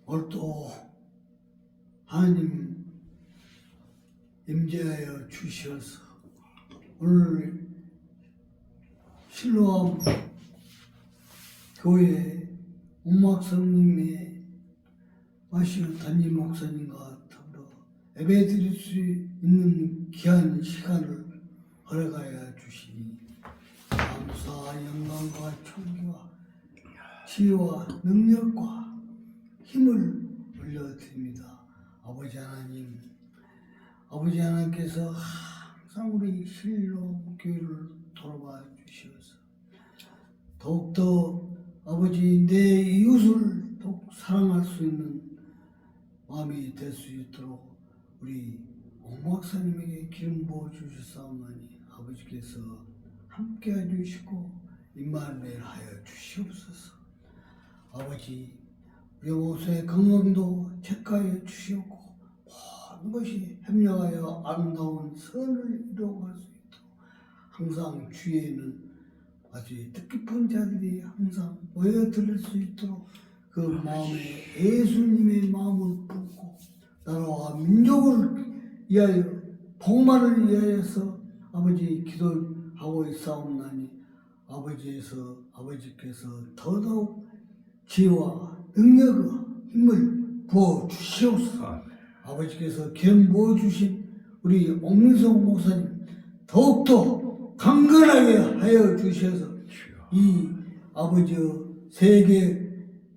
오늘도 하나님 임재하여 주셔서 오늘 실로암 교회 옥막성님의 마시오 담임 목사님과 더불어 예배드릴 수 있는 귀한 시간을 허락하여 주시니 감사 영광과 존귀와 지혜와 능력과 힘을 올려드립니다. 아버지 하나님, 아버지 하나님께서 항상 우리 실로암 교회를 돌아봐 주시어서 더욱더 아버지 내 이웃을 더욱 사랑할 수 있는 마음이 될 수 있도록 우리 옥목사님에게 기름 부어 주셨사오니 아버지께서 함께 해주시고 임마누엘 하여 주시옵소서. 아버지 우리 목사의 건강도 체크하여 주시옵고 모든 것이 협력하여 아름다운 선을 이루어갈 수 있도록 항상 주위에는 아주 뜻깊은 자들이 항상 모여들을 수 있도록 그 마음에 예수님의 마음을 품고 나라와 민족을 위하여 복만을 위하여서 아버지 기도하고 있사옵나니 아버지께서 더더욱 지혜와 능력과 힘을 부어 주시옵소서. 아버지께서 기름 부어 주신 우리 옥민성 목사님 더욱더 강건하게 하여 주셔서 이 아버지의 세계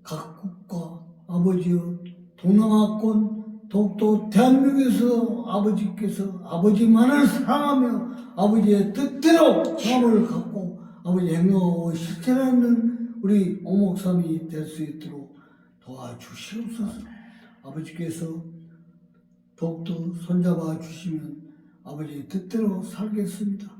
각국과 아버지의 동남아권 더욱더 대한민국에서 아버지께서 아버지만을 사랑하며 아버지의 뜻대로 마음을 갖고 아버지 행동하고 실천하는 우리 옥목삼이 될 수 있도록 도와주시옵소서. 아버지께서 더욱더 손잡아 주시면 아버지 뜻대로 살겠습니다.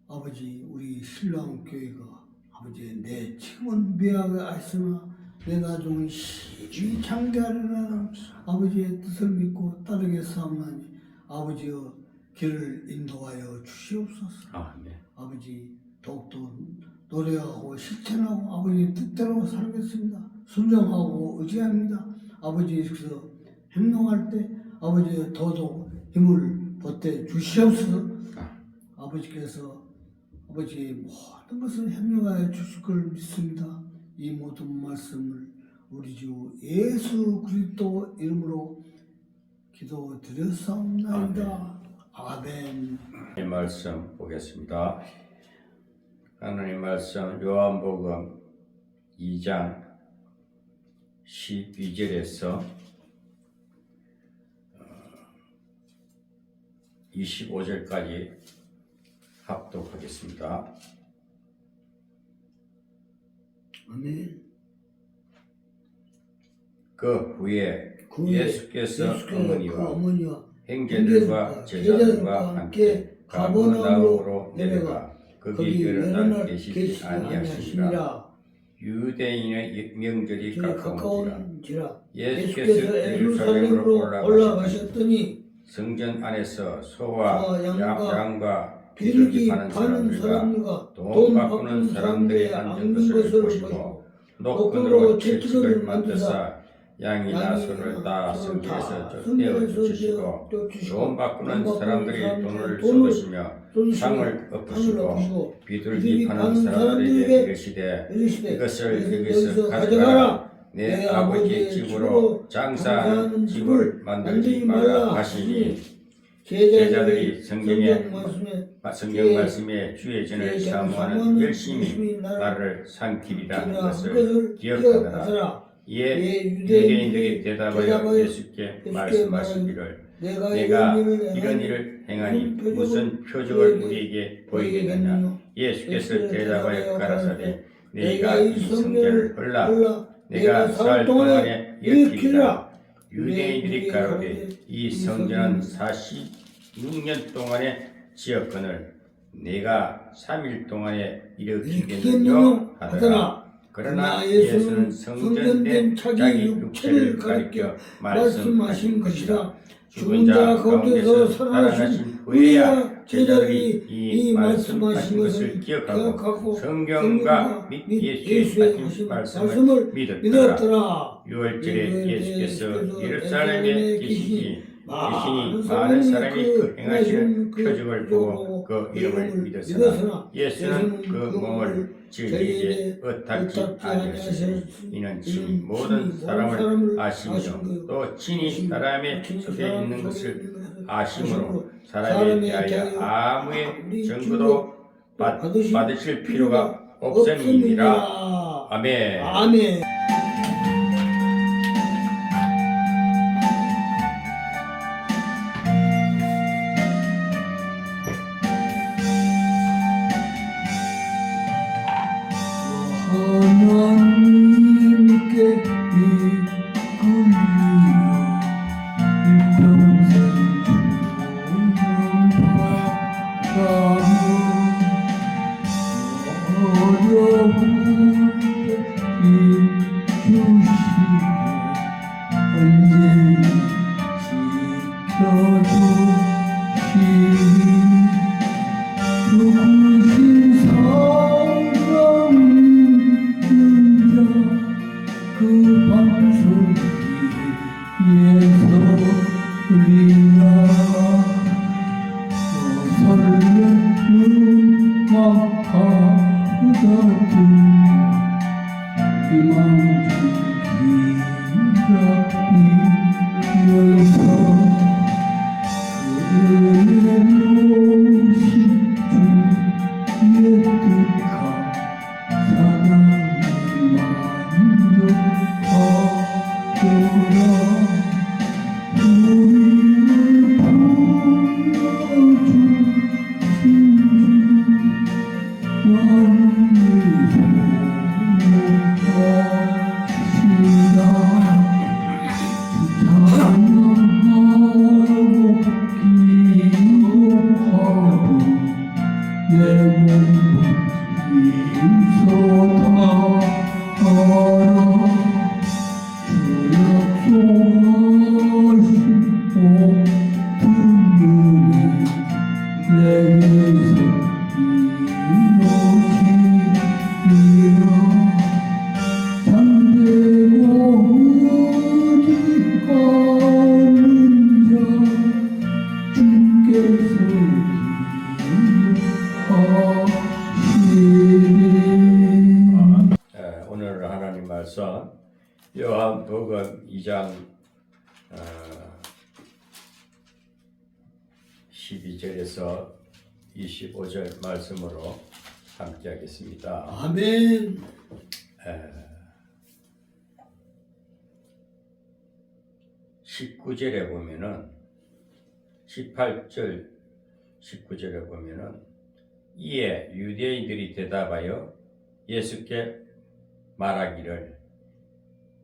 아버지 우리 신랑 교회가 아버지 내 지금은 미약하였으나 내 나중은 시주히 창대하리라는 아버지의 뜻을 믿고 따르겠사옵나니 아버지의 길을 인도하여 주시옵소서. 아버지 더욱더 노래하고 실천하고 아버지 뜻대로 살겠습니다. 순종하고 의지합니다. 아버지께서 행동할 때 아버지의 더더욱 힘을 보태 주시옵소서. 아버지께서 아버지의 모든 것을 협력하여 주실 걸 믿습니다. 이 모든 말씀을 우리 주 예수 그리스도 이름으로 기도드렸사옵나이다. 아멘. 이 말씀 보겠습니다. 하나님 말씀 요한복음 2장 12절에서 25절까지 합독하겠습니다. 아멘. 그 후에 예수께서 어머니와 형제들과 제자들과 함께 가버나움으로 내려가 거기 여러 날 계시지 아니하시니라. 유대인의 명절이 가까운지라 예수께서 예루살렘으로 올라가셨더니 성전 안에서 소와 양과 비둘기 파는 사람들과 돈 바꾸는 사람들이 앉은 것을 보시고 노끈으로 채찍을 만드사 양이나 소를 다 성전에서 떼어 주시고 돈 바꾸는 사람들이 돈을 쏟으시며 상을 엎으시고 비둘기 파는 사람들에게 이르시되 이것을 여기서 가져가라. 내 아버지의 집으로 장사하는 집을 만들지 말라 하시니 제자들이 성경 말씀에 주의 전을 사모하는 열심히 나를 삼키리라는 것을 기억하더라. 유대인들이 대답하여 예수께 말씀하시기를 내가 이런 일을 행하니 무슨 표적을 우리에게 보이겠느냐. 예수께서 대답하여 가라사대 내가 이 성전을 헐라 내가 살 동안에 일으키리라. 유대인들이 가로되 이 성전은 46년 동안에 지었거늘 내가 3일 동안에 일으키겠느냐 하더라. 그러나 예수는 성전된 자기 육체를 가리켜 말씀하신 것이라. 죽은 자 가운데서 살아나신 후에야 제자들이 이 말씀하신 것을 기억하고 성경과 및 예수의 하신 말씀을 믿었더라. 6월절에 예수께서 예루살렘에 계시니 많은 사람이 그 행하시는 표적을 보고 그 이름을 믿었으나 예수는 그 몸을 저희에게 의탁지 아니하시니 이는 친히 모든 사람을 아시며 또 친히 사람의 속에 있는 것을 아심으로 사람에 대하여 아무의 증거도 받으실 필요가 없음이니라. 아멘. 아멘. 하나님께 이끌리며 평생 충성하며 어려울 때 힘주시고 언제나 지켜주시니 누구신 그 방송기에서 우리가 설레는 마파다 희망주기가 이어서 그의 노신 주의 뜻과 사랑이 만족하더라. 우리를 불러주신 주 왕의 소목하시다. 찬양하고 기도하고 내 몸을 힘써다하라. 주 약속하시고 듣느니 내게서 이루시리라. 잠들고 의지하는 자 주께서 오늘 하나님 말씀 요한복음 2장 12절에서 25절 말씀으로 함께 하겠습니다. 아멘. 19절에 보면은 18절 19절에 보면은 이에 유대인들이 대답하여 예수께 말하기를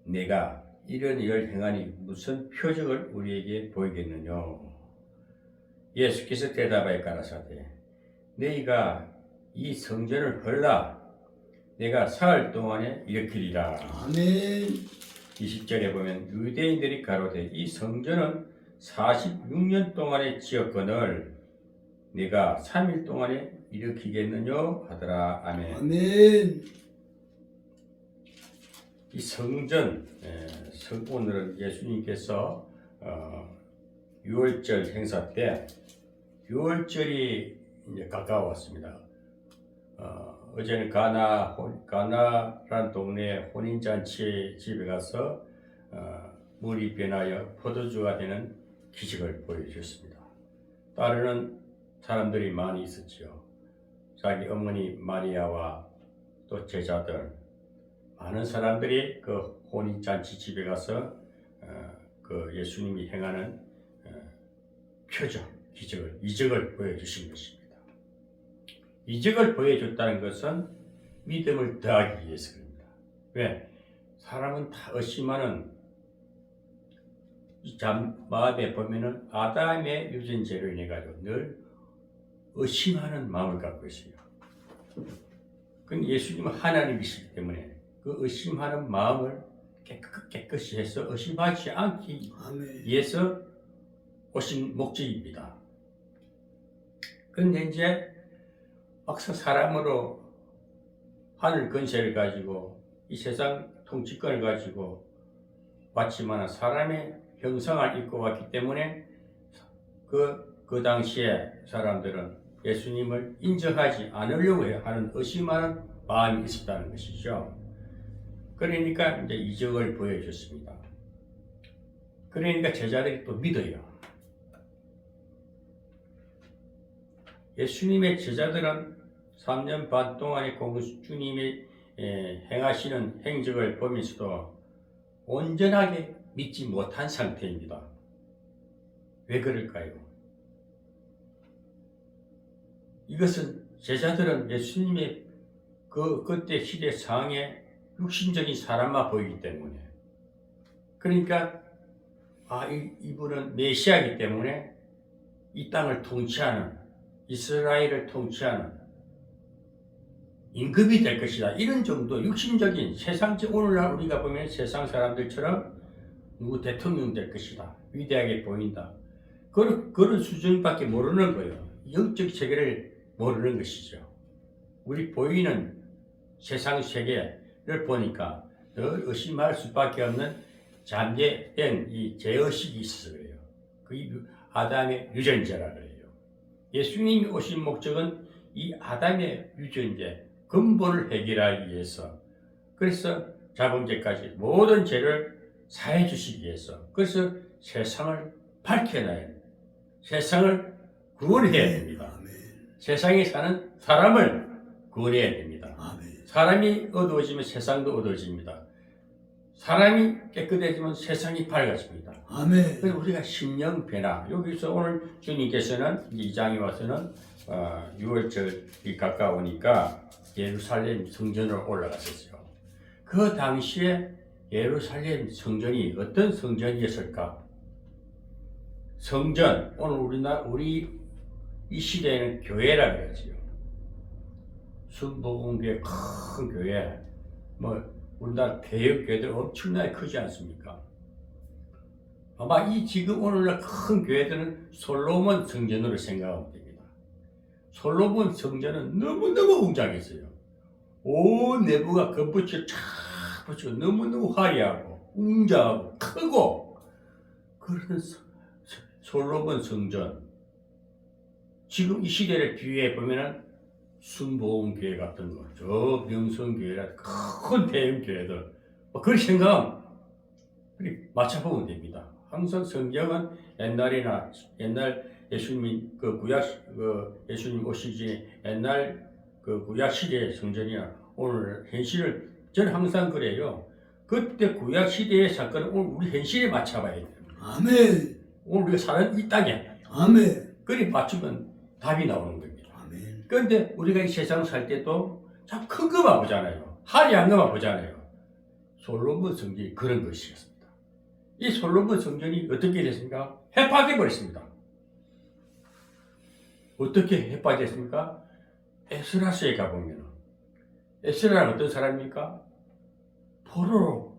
내가 이런 일을 행하니 무슨 표적을 우리에게 보이겠느냐. 예수께서 대답하여 가라사대 너희가 이 성전을 헐라 내가 사흘 동안에 일으키리라. 아멘. 20절에 보면 유대인들이 가로되 이 성전은 46년 동안에 지었거늘 네가 3일 동안에 일으키겠느냐 하더라. 아멘. 아멘. 이 성전, 오늘은 예수님께서 6월절 행사 때 6월절이 이제 가까웠습니다. 어제는 가나라는 동네에 혼인잔치 집에 가서 물이 변하여 포도주가 되는 기적을 보여주셨습니다. 따르는 사람들이 많이 있었죠. 자기 어머니 마리아와 또 제자들 많은 사람들이 그 혼인잔치 집에 가서 그 예수님이 행하는 표적, 기적을, 이적을 보여주신 것입니다. 이적을 보여줬다는 것은 믿음을 더하기 위해서입니다. 왜? 사람은 다 의심하는 이 마음에 보면은 아담의 유전자로 인해 가지고 늘 의심하는 마음을 갖고 있어요. 근데 예수님은 하나님이시기 때문에 그 의심하는 마음을 깨끗이 해서 의심하지 않기 위해서 오신 목적입니다. 근데 이제 막상 사람으로 하늘 권세를 가지고 이 세상 통치권을 가지고 왔지만 사람의 형상을 입고 왔기 때문에 그 당시에 사람들은 예수님을 인정하지 않으려고 하는 의심하는 마음이 있었다는 것이죠. 그러니까 이제 이적을 보여줬습니다. 그러니까 제자들이 또 믿어요. 예수님의 제자들은 3년 반 동안의 주님이 행하시는 행적을 보면서도 온전하게 믿지 못한 상태입니다. 왜 그럴까요? 이것은 제자들은 예수님의 그때 시대 상황에 육신적인 사람만 보이기 때문에, 그러니까 이분은 메시아이기 때문에 이 땅을 통치하는, 이스라엘을 통치하는 임금이 될 것이다, 이런 정도 육신적인 세상적, 오늘날 우리가 보면 세상 사람들처럼 누구 대통령 될 것이다, 위대하게 보인다, 그런 수준밖에 모르는 거예요. 영적 세계를 모르는 것이죠. 우리 보이는 세상 세계를 보니까 늘 의심할 수밖에 없는 잠재된 이 죄의식이 있어서 그래요. 그게 아담의 유전자라 그래요. 예수님이 오신 목적은 이 아담의 유전자 근본을 해결하기 위해서, 그래서 자범죄까지 모든 죄를 사해 주시기 위해서, 그래서 세상을 밝혀놔야 됩니다. 세상을 구원해야 됩니다. 세상에 사는 사람을 구원해야 됩니다. 사람이 어두워지면 세상도 어두워집니다. 사람이 깨끗해지면 세상이 밝아집니다. 그래서 우리가 심령 변화, 여기서 오늘 주님께서는 이 장에 와서는 6월절이 가까우니까 예루살렘 성전으로 올라가셨어요. 그 당시에 예루살렘 성전이 어떤 성전이었을까? 성전, 오늘 우리 이 시대에는 교회라 그러지요. 순복음교회, 큰 교회, 우리나라 대형 교회들 엄청나게 크지 않습니까? 아마 지금 오늘날 큰 교회들은 솔로몬 성전으로 생각하면 됩니다. 솔로몬 성전은 너무너무 웅장했어요. 온 내부가 금붙이를 쫙 붙이고 너무너무 화려하고 웅장하고 크고, 그런 솔로몬 성전, 지금 이 시대를 비유해 보면은 순복음교회 같은 거, 저 명성교회라 큰 대형 교회들, 그런 생각 맞춰보면 됩니다. 항상 성경은 옛날 예수님 예수님 오시기 옛날 구약 시대의 성전이나 오늘 현실을, 저는 항상 그래요. 그때 구약 시대의 사건을 오늘 우리 현실에 맞춰봐야 돼요. 아멘. 오늘 우리가 사는 이 땅에. 아멘. 그리 맞추면 답이 나오는 겁니다. 아멘. 그런데 우리가 이 세상 살 때도 참 큰 것만 보잖아요. 화려한 것만 보잖아요. 솔로몬 성전이 그런 것이었습니다. 이 솔로몬 성전이 어떻게 됐습니까? 해파돼 버렸습니다. 어떻게 해파됐습니까? 에스라서에 가보면, 에스라는 어떤 사람입니까? 포로로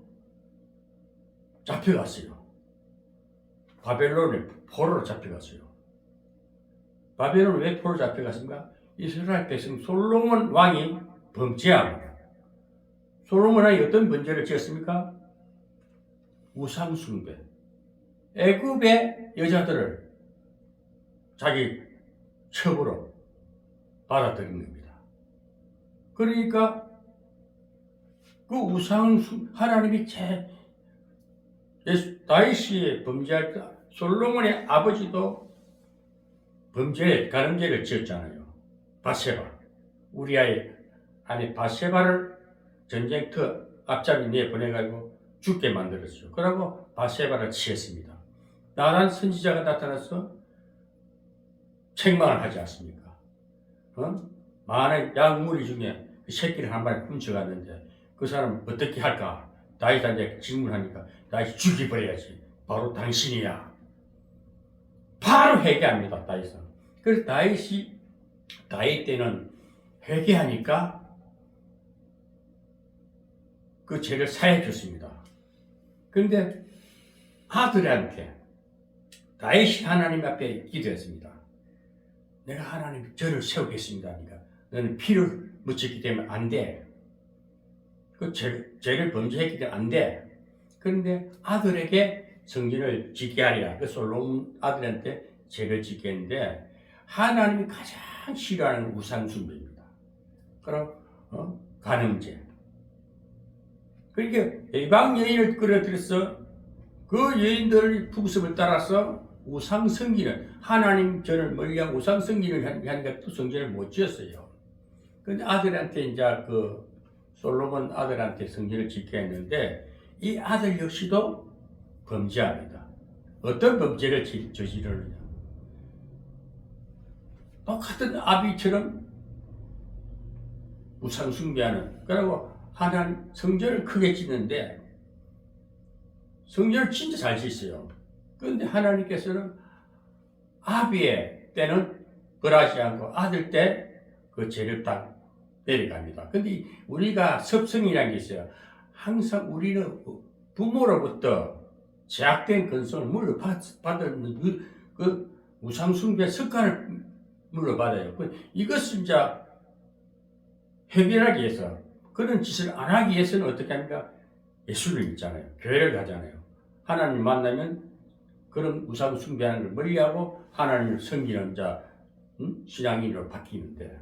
잡혀갔어요. 바벨론에 포로로 잡혀갔어요. 바벨론 왜 포로 잡혀갔습니까? 이스라엘 백성 솔로몬 왕이 범죄합니다. 솔로몬 왕이 어떤 범죄를 지었습니까? 우상숭배. 애굽의 여자들을 자기 첩으로 받아들인 겁니다. 그러니까 그 하나님이 다윗이 범죄할 때 솔로몬의 아버지도 가늠죄를 지었잖아요. 바세바, 우리아의 아내 바세바를 전쟁터 앞잡이 내보내가지고 죽게 만들었어요. 그러고 바세바를 치했습니다. 나란 선지자가 나타나서 책망을 하지 않습니까? 많은 양무리 중에 새끼를 한 마리 훔쳐갔는데 그 사람 어떻게 할까? 다윗한테 질문하니까 다윗이 죽여버려야지. 바로 당신이야. 바로 회개합니다. 다윗은. 그래서 다윗 때는 회개하니까 그 죄를 사해 줬습니다. 그런데 아들한테 다윗이 하나님 앞에 기도했습니다. 내가 하나님 저를 세우겠습니다 하니까 너는 피를 묻혔기 때문에 안 돼. 그 죄를 범죄했기 때문에 안 돼. 그런데 아들에게 성전을 짓게 하리라. 그 솔로몬 아들한테 죄를 짓게 했는데 하나님이 가장 싫어하는 우상 숭배입니다. 그럼 간음죄. 그러니까 이방 여인을 끌어들여서 그 여인들의 풍습을 따라서 우상 섬기는 하나님 전을 멀리하고 우상 섬기는 하니까 또 성전을 못 지었어요. 근데 아들한테 이제 그 솔로몬 아들한테 성전을 짓게 했는데 이 아들 역시도 범죄합니다. 어떤 범죄를 저지르느냐? 똑같은 아비처럼 우상 숭배하는. 그리고 하나님 성전을 크게 짓는데 성전을 진짜 잘 짓어요. 그런데 하나님께서는 아비의 때는 벌하지 않고 아들 때 그 죄를 딱 내려갑니다. 근데 우리가 섭성이라는 게 있어요. 항상 우리는 부모로부터 제약된 근성을 물려받는 그 우상숭배 습관을 물려받아요. 이것을 이제 해결하기 위해서 그런 짓을 안 하기 위해서는 어떻게 합니까? 예수를 믿잖아요. 교회를 가잖아요. 하나님 만나면 그런 우상숭배하는 걸 멀리하고 하나님을 섬기는 자 신앙인으로 바뀌는데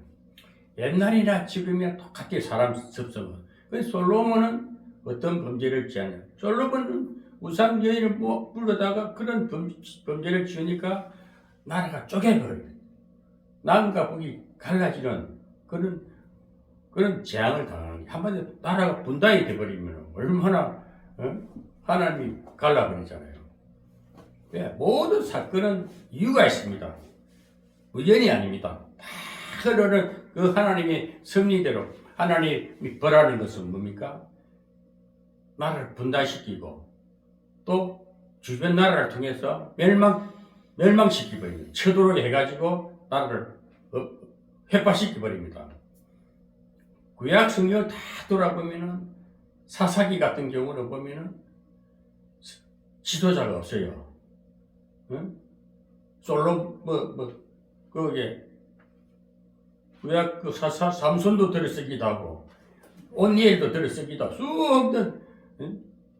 옛날이나 지금이나 똑같아요. 사람 습성은. 그래서 솔로몬은 어떤 범죄를 지었냐? 솔로몬은 우상 여인을 불러다가 그런 범죄를 지으니까 나라가 쪼개버려요. 남과 북이 갈라지는 그런 재앙을 당하는 게 한마디로 나라가 분단이 돼버리면 얼마나 하나님이 갈라버리잖아요. 네, 모든 사건은 이유가 있습니다. 우연이 아닙니다. 다 흐르는 그 하나님의 섭리대로 하나님이 벌하는 것은 뭡니까? 나라를 분단시키고 또 주변 나라를 통해서 멸망시키버립니다. 쳐도록 해가지고 나라를 회파시키버립니다. 구약 성경을 다 돌아보면은 사사기 같은 경우는 보면은 지도자가 없어요. 응? 그게 구약 그 삼손도 들어쓰기도 하고 온니엘도 들어쓰기도 하고 수없는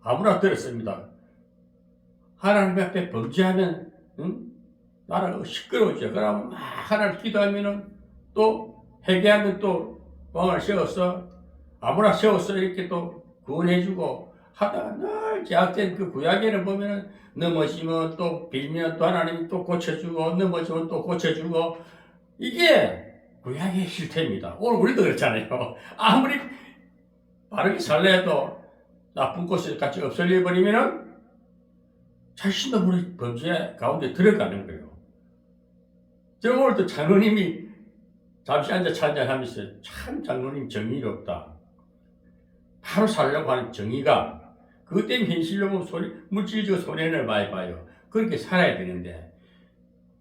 아무나 들어씁니다. 하나님 앞에 범죄하면 나라가 시끄러워져. 그러면 막 하나님 기도하면은 또 회개하면 또 왕을 세웠어. 아무나 세웠어. 이렇게 또 구원해주고 하다가 늘 제약된 그 구약에는 보면은 넘어지면 또 빌면 또 하나님이 또 고쳐주고 넘어지면 또 고쳐주고 이게 구약의 실태입니다. 오늘 우리도 그렇잖아요. 아무리 바르게 살려 해도 나쁜 것을 같이 없애버리면은 자신도 우리 범죄 가운데 들어가는 거예요. 저 오늘도 장로님이 잠시 앉아 찬양하면서 참 장로님 정의롭다. 바로 살려고 하는 정의가 그것 때문에 현실로 보면 물질적 손해를 많이 봐요. 그렇게 살아야 되는데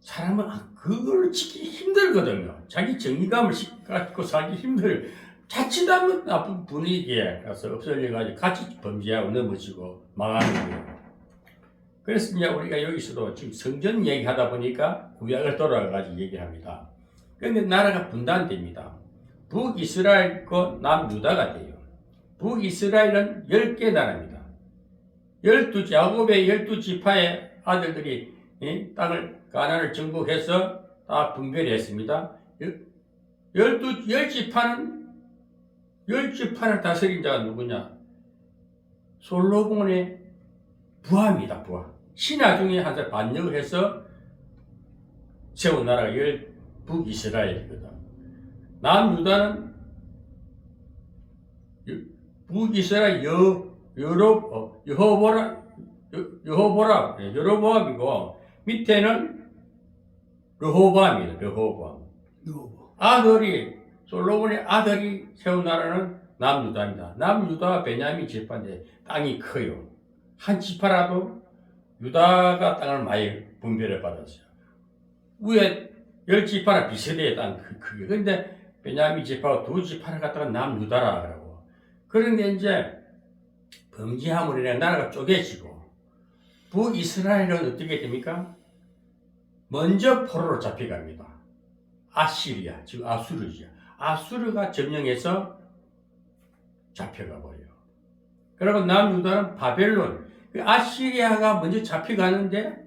사람은 그걸 지키기 힘들거든요. 자기 정의감을 갖고 살기 힘들어요. 자칫하면 나쁜 분위기에 가서 없어져가지고 같이 범죄하고 넘어지고 망하는 거예요. 그래서 이제 우리가 여기서도 지금 성전 얘기하다 보니까 구약을 돌아가가지고 얘기합니다. 그런데 나라가 분단됩니다. 북이스라엘과 남유다가 돼요. 북이스라엘은 10개 나라입니다. 야곱의 12지파의 아들들이 가나안을 정복해서 다 분별했습니다. 10지파를 다스린 자가 누구냐? 솔로몬의 부하입니다. 부하. 신하 중에 한 사람 반역을 해서 세운 나라가 북이스라엘이거든. 남유다는 북이스라엘 여호보암이고 밑에는 르호보암입니다. 르호보암. 솔로몬의 아들이 세운 나라는 남유다입니다. 남유다와 베냐민 지파인데 땅이 커요. 한 지파라도 유다가 땅을 많이 분배를 받았어요. 위에 10지파랑 비슷해요. 땅 크게. 그런데 베냐민 지파가 2지파를 갖다가 남유다라 그러고. 그런데 이제 범죄함으로 인해 나라가 쪼개지고 북이스라엘은 어떻게 됩니까? 먼저 포로로 잡혀갑니다. 아시리아, 즉 아수르죠. 아수르가 점령해서 잡혀가 버려요. 그리고 남유다는 바벨론, 아시리아가 먼저 잡혀가는데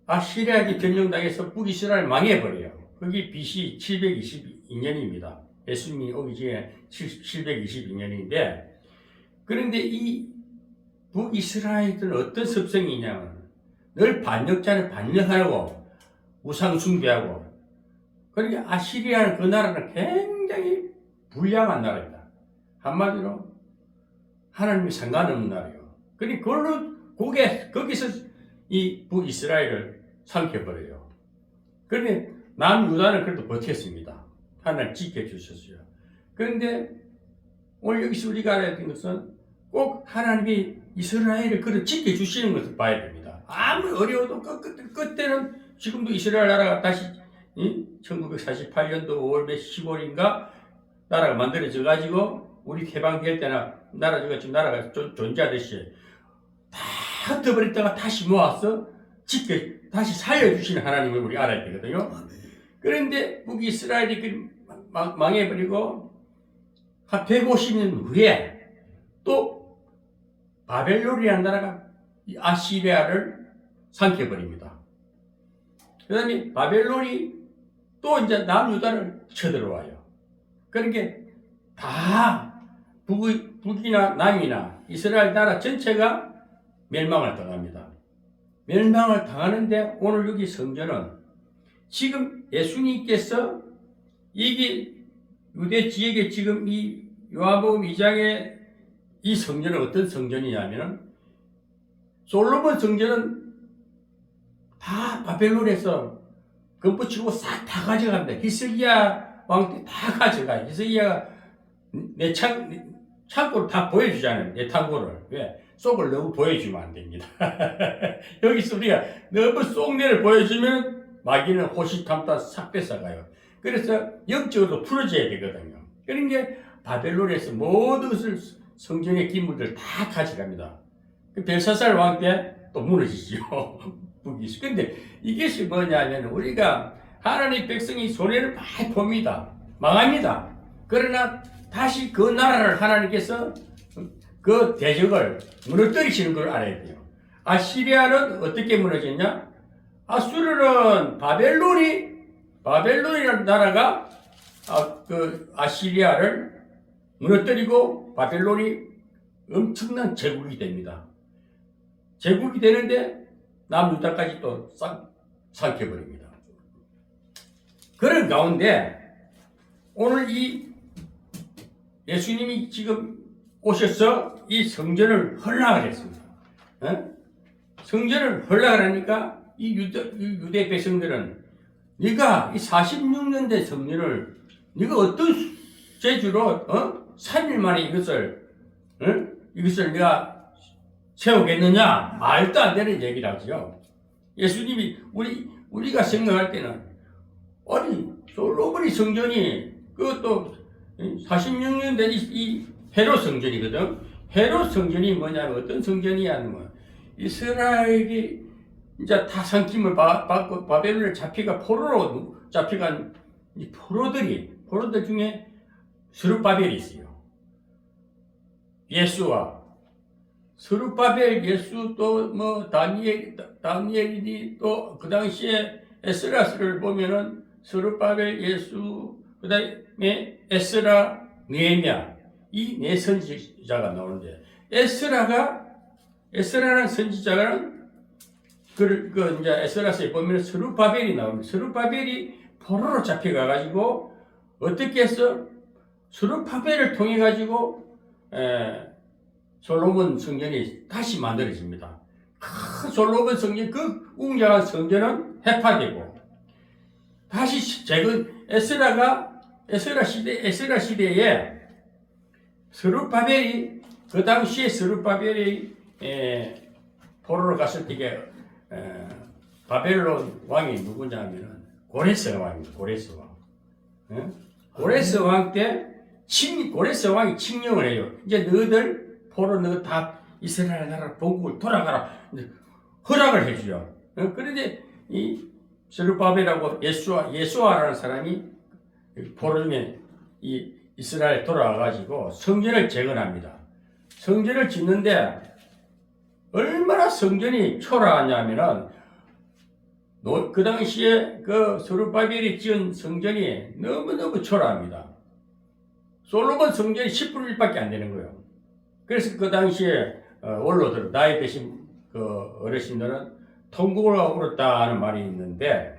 아시리아에게 점령당해서 북이스라엘 망해버려요. 그게 BC 722년입니다. 예수님이 오기 전에 722년인데, 그런데 이 북이스라엘들은 어떤 습성이 있냐면 늘 반역자는 반역하고 우상 숭배하고, 그러니까 아시리아는 그 나라는 굉장히 불량한 나라입니다. 한마디로 하나님이 상관없는 나라예요. 그러니 그걸로 거기서 이 북이스라엘을 삼켜버려요. 그런데 남유다는 그래도 버텼습니다. 하나님 지켜주셨어요. 그런데 오늘 여기서 우리가 알아야 되는 것은 꼭 하나님이 이스라엘을 그를 지켜주시는 것을 봐야 됩니다. 아무리 어려워도 끝에는 지금도 이스라엘 나라가 다시 1948년도 5월 몇 10월인가 나라가 만들어져 가지고 우리 해방될 때나 나라가 지금 나라가 존재하듯이 다 흩어버렸다가 다시 모아서 다시 살려주시는 하나님을 우리 알아야 되거든요. 그런데 북이스라엘이 망해버리고 한 150년 후에 또 바벨론이라는 나라가 아시리아를 삼켜버립니다. 그 다음에 바벨론이 또 이제 남유다를 쳐들어와요. 그러니까 다 북이나 남이나 이스라엘 나라 전체가 멸망을 당합니다. 멸망을 당하는데 오늘 여기 성전은 지금 예수님께서 이게 유대 지역에 지금 이 요한복음 2장에 이 성전은 어떤 성전이냐면은 솔로몬 성전은 다 바벨론에서 건포치고 싹 다 가져갑니다. 히스기야 왕 때 다 가져가요. 히스기야가 내 창고를 다 보여주잖아요. 내 창고를. 왜? 속을 너무 보여주면 안 됩니다. 여기서 우리가 너무 속내를 보여주면 마귀는 호시탐탐 싹 뺏어가요. 그래서 영적으로 풀어줘야 되거든요. 그러니까 바벨론에서 모든 것을 성전의 기물들 다 가져갑니다. 벨사살 왕 때 또 무너지죠. 북이. 근데 이것이 뭐냐면 우리가 하나님 백성이 손해를 많이 봅니다. 망합니다. 그러나 다시 그 나라를 하나님께서 그 대적을 무너뜨리시는 걸 알아야 돼요. 아시리아는 어떻게 무너졌냐? 아수르는 바벨론이라는 나라가 그 아시리아를 무너뜨리고 바벨론이 엄청난 제국이 됩니다. 제국이 되는데 남유다까지 또 싹 삼켜버립니다. 그런 가운데 오늘 이 예수님이 지금 오셔서 이 성전을 헐락을 했습니다. 성전을 헐락을 하니까 이 유대 백성들은 네가 이 46년 된 성전을 네가 어떤 재주로 3일 만에 이것을 네가 세우겠느냐? 말도 안 되는 얘기를 하죠. 예수님이 우리가 생각할 때는 아니 솔로몬이 성전이 그것도 46년 된 이 헤롯 성전이거든. 헤롯 성전이 뭐냐면 어떤 성전이냐면 이스라엘이 이제 다 삼킴을 받고 바벨론에 잡히가 포로로 잡혀간 이 포로들 중에 스룹바벨이 있어요. 예수와 스룹바벨, 예수 또 뭐 다니엘이 또 그 당시에 에스라스를 보면은 스룹바벨, 예수, 그다음에 에스라, 느헤미야 이 네 선지자가 나오는데 에스라는 선지자는 이제 에스라서에 보면 스룹바벨이 나옵니다. 스룹바벨이 포로로 잡혀가 가지고 어떻게 해서 스룹바벨을 통해 가지고 솔로몬 성전이 다시 만들어집니다. 큰 솔로몬 성전, 그 웅장한 성전은 해파되고 다시 에스라 시대에 스룹바벨이 그 당시에 스룹바벨이 포로로 갔을 때 바벨론 왕이 누구냐면은 고레스 왕입니다. 고레스 왕. 고레스 왕 때 고레스 왕이 칙령을 해요. 이제 너희들 포로 너 다 이스라엘 나라 본국을 돌아가라. 허락을 해주죠. 그런데 이 스룹바벨하고 예수아라는 사람이 포로 중에 이 이스라엘 돌아와가지고 성전을 재건합니다. 성전을 짓는데 얼마나 성전이 초라하냐면은 그 당시에 그 스룹바벨이 지은 성전이 너무너무 초라합니다. 솔로몬 성전이 10분의 1밖에 안 되는 거예요. 그래서 그 당시에 원로들, 나이 드신 그 어르신들은 통곡을 하고 울었다는 말이 있는데,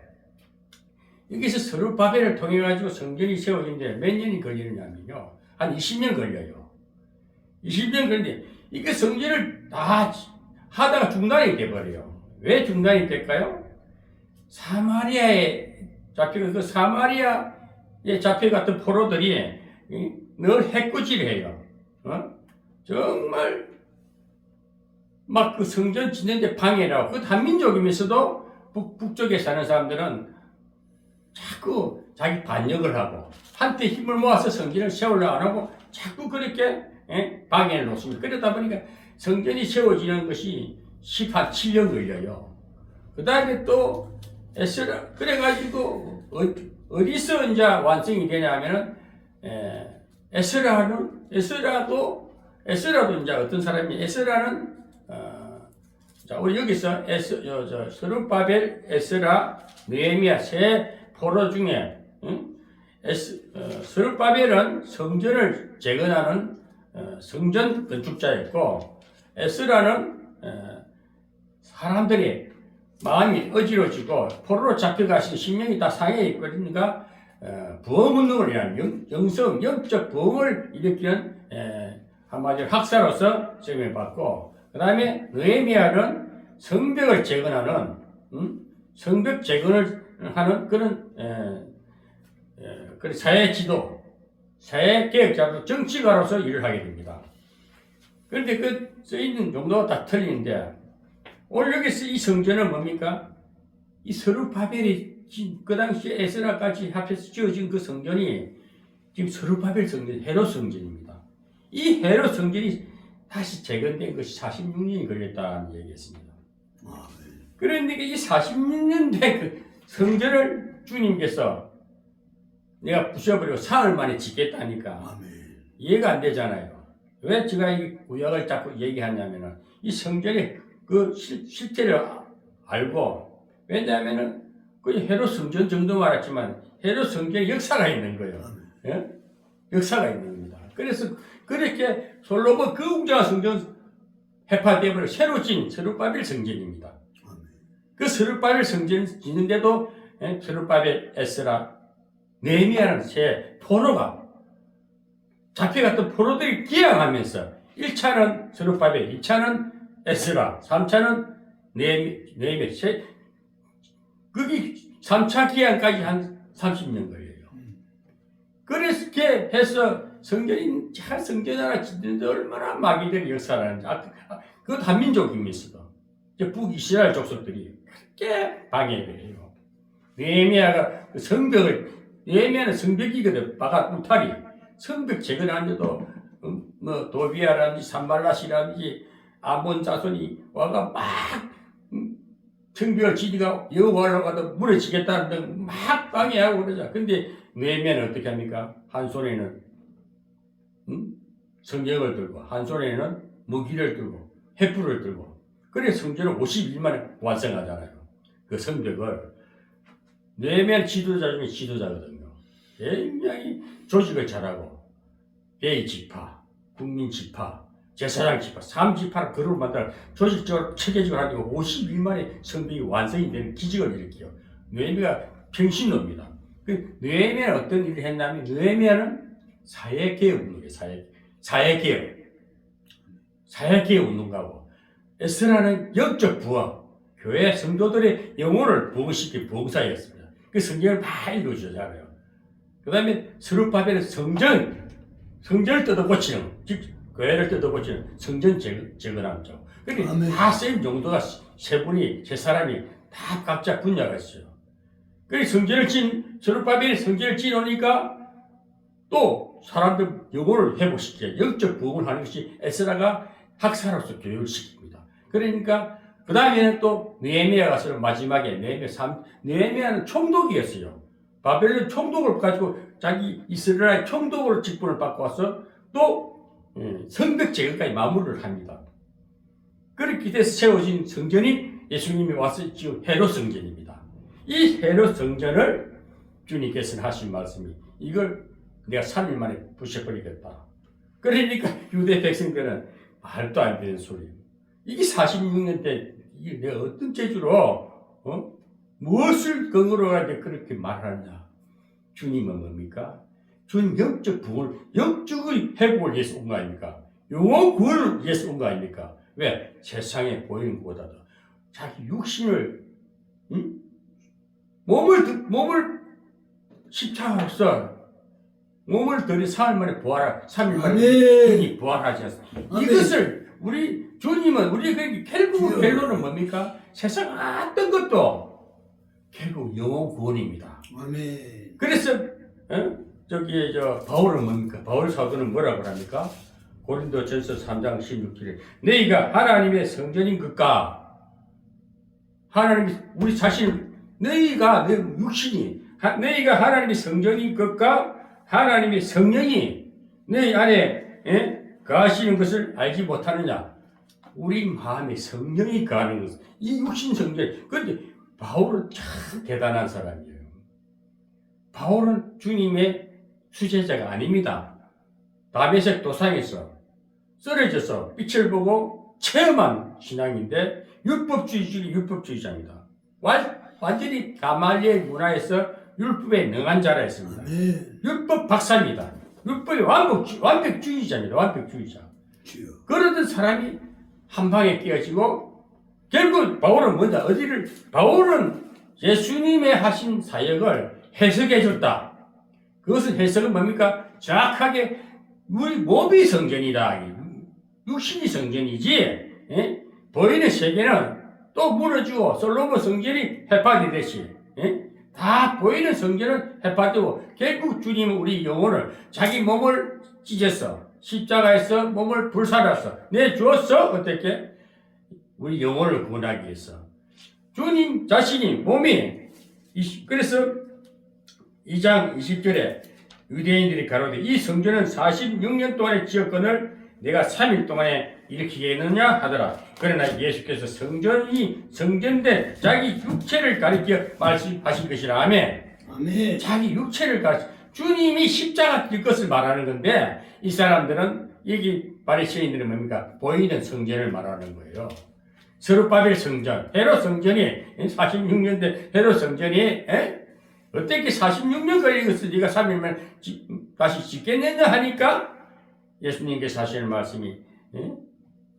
여기서 스룹바벨을 통해 가지고 성전이 세워지는데 몇 년이 걸리느냐면요, 한 20년 걸려요. 20년 걸리는데 이게 성전을 다 하다가 중단이 돼버려요. 왜 중단이 될까요? 사마리아에 잡혀간 그 사마리아에 잡혀갔던 포로들이 늘 해꾸질해요. 정말 막 그 성전 짓는데 방해를 하고, 그 한민족이면서도 북쪽에 사는 사람들은 자꾸 자기 반역을 하고 한때 힘을 모아서 성전을 세우려고 안 하고 자꾸 그렇게 방해를 놓습니다. 그러다 보니까 성전이 세워지는 것이 7년 걸려요. 그 다음에 또 에스라, 그래가지고 어디서 이제 완성이 되냐면은 에스라도 이제 어떤 사람이, 에스라는 자, 우리 여기서 스룹바벨, 에스라, 느헤미야 세 포로 중에 스룹바벨은 성전을 재건하는 성전 건축자였고, 에스라는 사람들이 마음이 어지러지고 포로로 잡혀가신 신명이 다 상해 있거든요. 부흥운동을 위한 영적 부흥을 일으키는 한마디로 학사로서 쓰임을 받고, 그 다음에 느헤미야는 성벽을 재건하는 성벽 재건을 하는 그런 사회 지도, 사회 개혁자로 정치가로서 일을 하게 됩니다. 그런데 그 쓰이는 용도가 다 틀리는데, 오늘 여기서 이 성전은 뭡니까? 이 스룹바벨이 그 당시에 에스라까지 합해서 지어진 그 성전이 지금 스룹바벨 성전, 헤롯 성전입니다. 이 헤롯 성전이 다시 재건된 것이 46년이 걸렸다는 얘기였습니다. 그런데 이 46년 된 그 성전을 주님께서 내가 부셔버리고 사흘 만에 짓겠다니까 이해가 안 되잖아요. 왜 제가 이 구약을 자꾸 얘기하냐면은 이 성전의 그 실태를 알고, 왜냐하면은 그 헤롯 성전 정도 말했지만 헤롯 성전에 역사가 있는 거예요. 예? 역사가 있는 겁니다. 그래서 그렇게 솔로몬 그 웅장한 성전 해파되어버려 새로 진 스룹바벨 성전입니다. 그 스룹바벨 성전 짓는데도 스룹바벨, 에스라, 느헤미야라는 세 포로가 잡혀갔던 포로들이 기양하면서 1차는 스룹바벨, 2차는 에스라, 3차는 느헤미야, 거기 3차 기한까지 한 30년 걸려요. 그렇게 해서 성전이 한 성전 하나 짓는데 얼마나 마귀들이 역사를 하는지. 그것 한민족이면서도 북이스라엘 족속들이 그렇게 방해를 해요. 느헤미야가 그 성벽을, 느헤미야는 성벽이거든. 바깥 울타리. 성벽 재건하는데도 뭐 도비아라든지 산발랏이라든지 아몬 자손이 와가 막 성벽을 지니가 여호와를 가도 무너지겠다는 등 막 방해하고 그러자. 근데 느헤미야는 어떻게 합니까? 한 손에는 성경을 들고, 한 손에는 무기를 들고, 횃불을 들고, 그래 성전을 52일만에 완성하잖아요. 그 성벽을. 느헤미야는 지도자 중에 지도자거든요. 굉장히 조직을 잘하고, 베이 지파, 국민 지파, 제사장 지파, 3지파를 그룹을 만들어 조직적으로 체계적으로 하고 52일만에 성벽이 완성이 되는 기적을 일으켜요. 느헤미야가 평신도입니다. 그 느헤미야는 어떤 일을 했냐면, 느헤미야는 사회개혁 운동이에요. 사회개혁 운동가고, 에스라는 영적 부흥, 교회 성도들의 영혼을 부흥시킨 부흥사였습니다. 그 성경을 다 읽어주잖아요. 그 다음에 스룹바벨은 성전을 뜯어고치는, 즉 교회를 뜯어고치는 성전 재건함죠. 그런데 다 쓰임 용도가 세 분이, 세 사람이 다 각자 분야가 있어요. 그래서 스룹바벨이 성전을 지으니까 또 사람들 영혼을 회복시켜 영적 부흥을 하는 것이 에스라가 학사로서 교육을 시킵니다. 그러니까 그 다음에는 또 느헤미야가 가서 마지막에 느헤미야는 총독이었어요. 바벨론 총독을 가지고 자기 이스라엘 총독으로 직분을 받고 와서 또 성벽 제거까지 마무리를 합니다. 그렇게 돼서 세워진 성전이 예수님이 와서 지은 헤롯 성전입니다. 이 헤롯 성전을 주님께서는 하신 말씀이 이걸 내가 3일 만에 부셔버리겠다. 그러니까 유대 백성들은 말도 안 되는 소리. 이게 46년 때 이게 내가 어떤 재주로 무엇을 근거로 가지고 그렇게 말하느냐. 주님은 뭡니까? 주님 영적 부흥을, 영적의 회복을 위해서 온 거 아닙니까? 영혼 구원을 위해서 온 거 아닙니까? 왜? 세상에 보이는 것보다도 자기 육신을 몸을 십자가로서 몸을 들이 3일 만에 부활하, 3일 만에 주님이 부활하지 않습니까? 이것을 우리 주님은 우리 결국 결론은 뭡니까? 세상 어떤 것도 결국 영혼 구원입니다. 아멘. 그래서 저기 바울은 뭡니까? 바울 사도는 뭐라고 합니까? 고린도전서 3장 16절에 너희가 하나님의 성전인 것과 하나님이 우리 자신 너희가 내 육신이 너희가 하나님의 성전인 것과 하나님의 성령이 너희 안에 거하시는 것을 알지 못하느냐? 우리 마음에 성령이 거하는 것, 이 육신 성전. 그런데 바울은 참 대단한 사람이에요. 바울은 주님의 수제자가 아닙니다. 다메섹 도상에서 쓰러져서 빛을 보고 체험한 신앙인데 율법주의자입니다. 완전히 가말리엘 문화에서 율법에 능한 자라였습니다. 율법 박사입니다. 율법의 완벽주의자입니다. 완벽주의자. 그러던 사람이 한 방에 끼어지고 결국 바울은 뭐냐? 바울은 예수님의 하신 사역을 해석해 줬다. 그것은 해석은 뭡니까? 정확하게 우리 몸이 성전이다. 육신이 성전이지. 보이는 세계는 또 무너지고 솔로몬 성전이 해파되듯이 다 보이는 성전은 해파되고 결국 주님은 우리 영혼을 자기 몸을 찢어서 십자가에서 몸을 불살라서 내주었어. 어떻게? 우리 영혼을 구원하기 위해서. 주님 자신이 몸이 그래서 2장 20절에 유대인들이 가로되 이 성전은 46년 동안의 지역권을 내가 3일 동안에 일으키겠느냐 하더라. 그러나 예수께서 성전된 자기 육체를 가리켜 말씀하신 것이라. 아멘. 자기 육체를 가리켜 주님이 십자가 질 것을 말하는 건데 이 사람들은 여기 바리새인들은 뭡니까? 보이는 성전을 말하는 거예요. 스룹바벨 성전, 헤롯 성전이 46년 된 헤롯 성전이 어떻게 46년 걸리겠어? 네가 3일만 다시 짓겠느냐 하니까 예수님께서 하시는 말씀이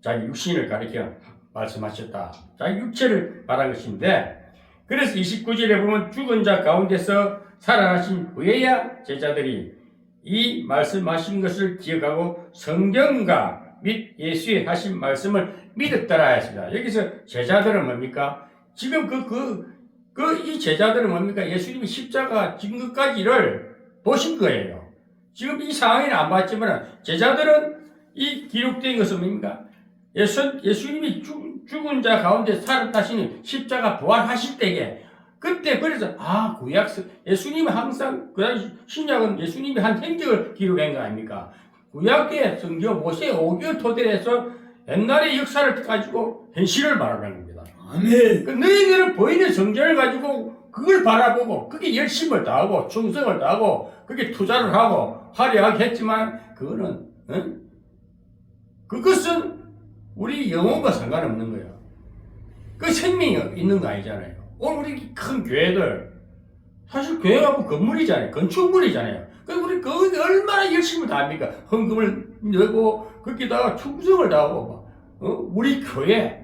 자기 육신을 가리켜 말씀하셨다. 자기 육체를 말한 것인데 그래서 29절에 보면 죽은 자 가운데서 살아나신 후에야 제자들이 이 말씀하신 것을 기억하고 성경과 및 예수의 하신 말씀을 믿었더라 했습니다. 여기서 제자들은 뭡니까? 지금 이 제자들은 뭡니까? 예수님이 십자가 진 것까지를 보신 거예요. 지금 이 상황에는 안 봤지만 제자들은 이 기록된 것은 뭡니까? 예수님이 죽은 자 가운데 살아나시는 십자가 부활하실 때에 그때 그래서 예수님은 항상 그 당시 신약은 예수님이 한 행적을 기록한 거 아닙니까? 구약의 성경 모세 오경 토대로 해서 옛날의 역사를 가지고 현실을 말하는 겁니다. 아멘. 너희들은 보이는 성전을 가지고 그걸 바라보고 그게 열심을 다하고 충성을 다하고 그게 투자를 하고 화려하게 했지만 그것은 우리 영혼과 상관없는 거예요. 그 생명이 있는 거 아니잖아요. 오늘 우리 큰 교회들 사실 교회가 뭐 건물이잖아요. 건축물이잖아요. 우리 거기 얼마나 열심을 다합니까? 헌금을 내고 거기다가 충성을 다하고 우리 교회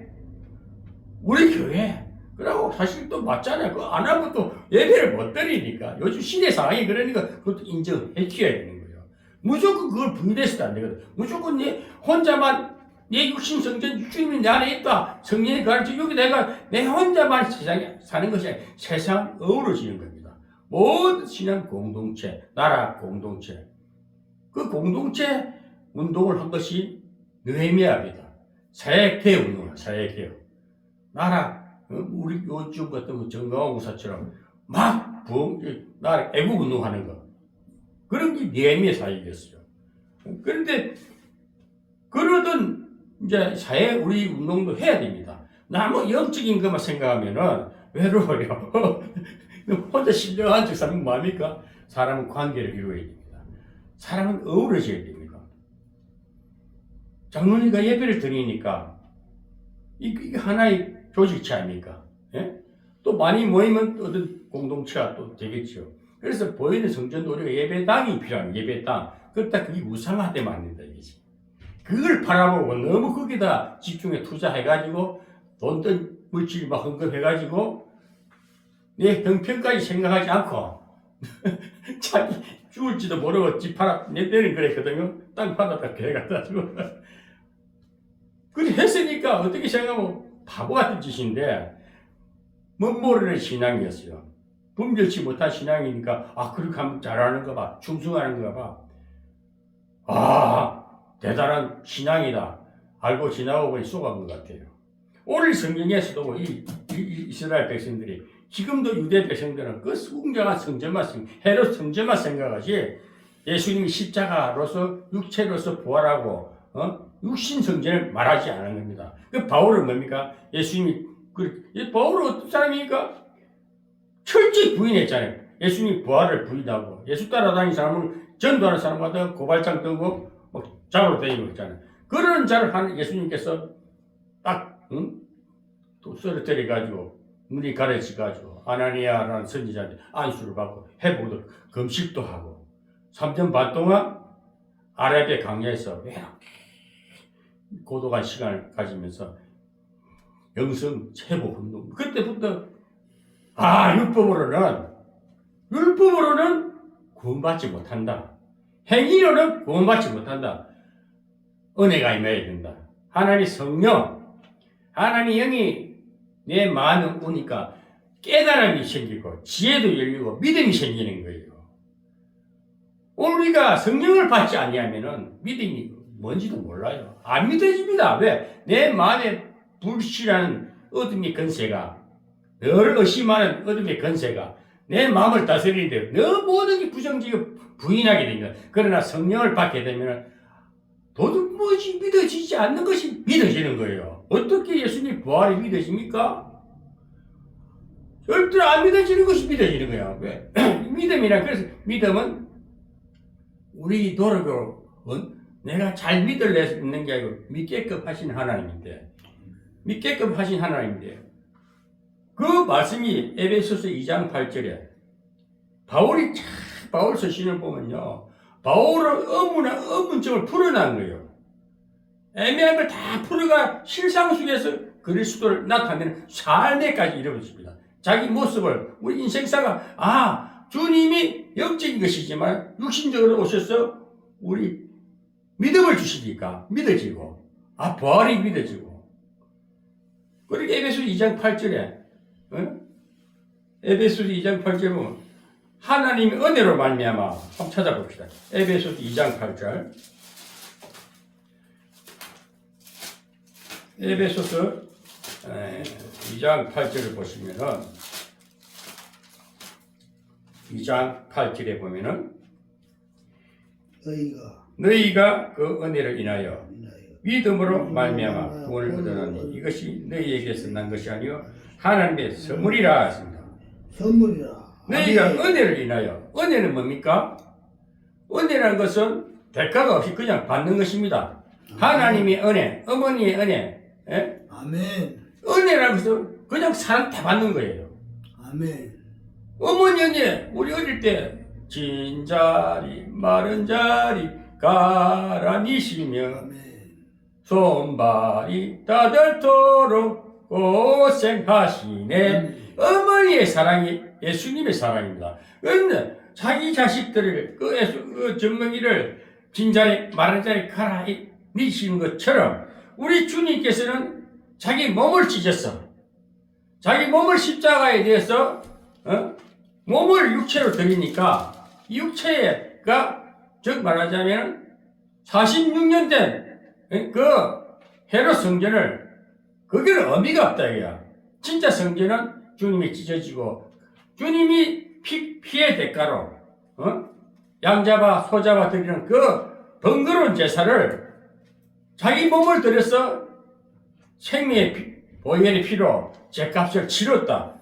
그러고 사실 또 맞잖아요. 그거 안 하면 또 예배를 못 드리니까 요즘 시대 상황이 그러니까 그것도 인정해 줘야 되는 거예요. 무조건 그걸 분리해서도 안 되거든. 무조건 혼자만 내 육신 성전 주님이 내 안에 있다. 성령이 가르쳐 여기 내 혼자만 세상에 사는 것이 아니라 세상 어우러지는 겁니다. 모든 신앙 공동체, 나라 공동체, 그 공동체 운동을 한 것이 느헤미야입니다. 사회개혁 운동이에요. 사회개혁. 나라 우리 요즘 같은 정강호 목사처럼 막 나라 애국 운동하는 거 그런 게 니에미야 사역이었어요. 그런데 그러던 이제 사회 우리 운동도 해야 됩니다. 너무 영적인 것만 생각하면은 외로워요. 혼자 신령한 척 사는 뭐합니까? 사람은 관계를 이루어야 됩니다. 사람은 어우러져야 됩니다. 장로님과 예배를 드리니까 이게 하나의 조직체 아닙니까? 예? 또 많이 모이면 어떤 공동체가 또 되겠죠. 그래서 보이는 성전도 우리가 예배당이 필요합니다. 예배당. 그렇다 그게 우상화되면 안 된다 이거지. 그걸 바라보고 너무 거기다 집중해 투자해가지고 돈든 물질 막 헌금해가지고 내 형편까지 생각하지 않고 자기 죽을지도 모르고 집 팔아 내 때는 그랬거든요. 땅 팔았다 그래가지고 그래 했으니까 어떻게 생각하면 바보 같은 짓인데 멋모르는 신앙이었어요. 분별치 못한 신앙이니까 그렇게 하면 잘하는가 봐. 충성하는가 봐. 대단한 신앙이다. 알고 지나고 보니 속아본 것 같아요. 오늘 성경에서도 이스라엘 백성들이 지금도 유대 백성들은 그 웅장한 성전만 헤롯 성전만 생각하지 예수님이 십자가로서 육체로서 부활하고 육신 성전을 말하지 않은 겁니다. 그 바울은 뭡니까? 예수님이 바울은 어떤 사람이니까 철저히 부인했잖아요. 예수님이 부활을 부인하고 예수 따라다니는 사람을 전도하는 사람마다 고발장 들고 잡으러 다니고 있잖아요. 그런 자를 하는 예수님께서 딱 또 쓰러뜨려가지고 눈이 가려져가지고 아나니아라는 선지자한테 안수를 받고 회복도 금식도 하고 3년 반 동안 아라비아 강야에서 고독한 시간을 가지면서 영성 회복 운동 그때부터 율법으로는 구원받지 못한다. 행위로는 구원받지 못한다. 은혜가 임해야 된다. 하나님 성령, 하나님 영이 내 마음에 오니까 깨달음이 생기고 지혜도 열리고 믿음이 생기는 거예요. 우리가 성령을 받지 아니하면은 믿음이 뭔지도 몰라요. 안 믿어집니다. 왜? 내 마음에 불씨라는 어둠의 권세가 너를 의심하는 어둠의 권세가 내 마음을 다스리는데 너 모든 게 부정적이고 부인하게 됩니다. 그러나 성령을 받게 되면 도무지 믿어지지 않는 것이 믿어지는 거예요. 어떻게 예수님 부활이 믿어집니까? 절대로 안 믿어지는 것이 믿어지는 거야. 왜? 믿음이란 그래서 믿음은 우리 노력으로 내가 잘 믿는 게 아니고 믿게끔 하신 하나님인데 그 말씀이 에베소서 2장 8절에 바울 서신을 보면요. 바울은 의문점을 풀어난 거예요. 애매한 걸 다 풀어가 실상 속에서 그리스도를 나타내는 삶에까지 이르렀습니다. 자기 모습을 우리 인생사가 주님이 영적인 것이지만 육신적으로 오셔서 우리 믿음을 주시니까 믿어지고 부활이 믿어지고 그리고 에베소 2장 8절에 에베소서 2장 8절에 보면 하나님의 은혜로 말미암아 한번 찾아봅시다. 에베소서 2장 8절 에베소서 2장 8절을 보시면은 2장 8절에 보면은 너희가 그 은혜를 인하여 믿음으로 말미암아 구원을 얻었나니 이것이 너희에게서 난 것이 아니요 하나님의 선물이라 했습니다. 선물이라. 너희가 은혜를 인하여 은혜는 뭡니까? 은혜라는 것은 대가가 없이 그냥 받는 것입니다. 하나님의 은혜, 어머니의 은혜, 아멘. 은혜라는 것은 그냥 사람 다 받는 거예요. 아멘. 어머니 은혜, 우리 어릴 때 진자리 마른 자리 가라니시며 아멘. 손발이 따들도록 고생하시네. 아멘. 어머니의 사랑이 예수님의 사랑입니다. 그런데 자기 자식들을 그 젖먹이를 진자리 마른 자리 가라니시는 것처럼 우리 주님께서는 자기 몸을 찢었어. 자기 몸을 십자가에 대해서 몸을 육체로 드리니까 육체가 즉 말하자면 46년 된 그 헤롯 성전을 거기는 의미가 없다 이거야. 진짜 성전은 주님이 찢어지고 주님이 피의 대가로 양잡아 소잡아 드리는 그 번거로운 제사를 자기 몸을 들여서 생명의 보혈의 피로 죄값을 치렀다.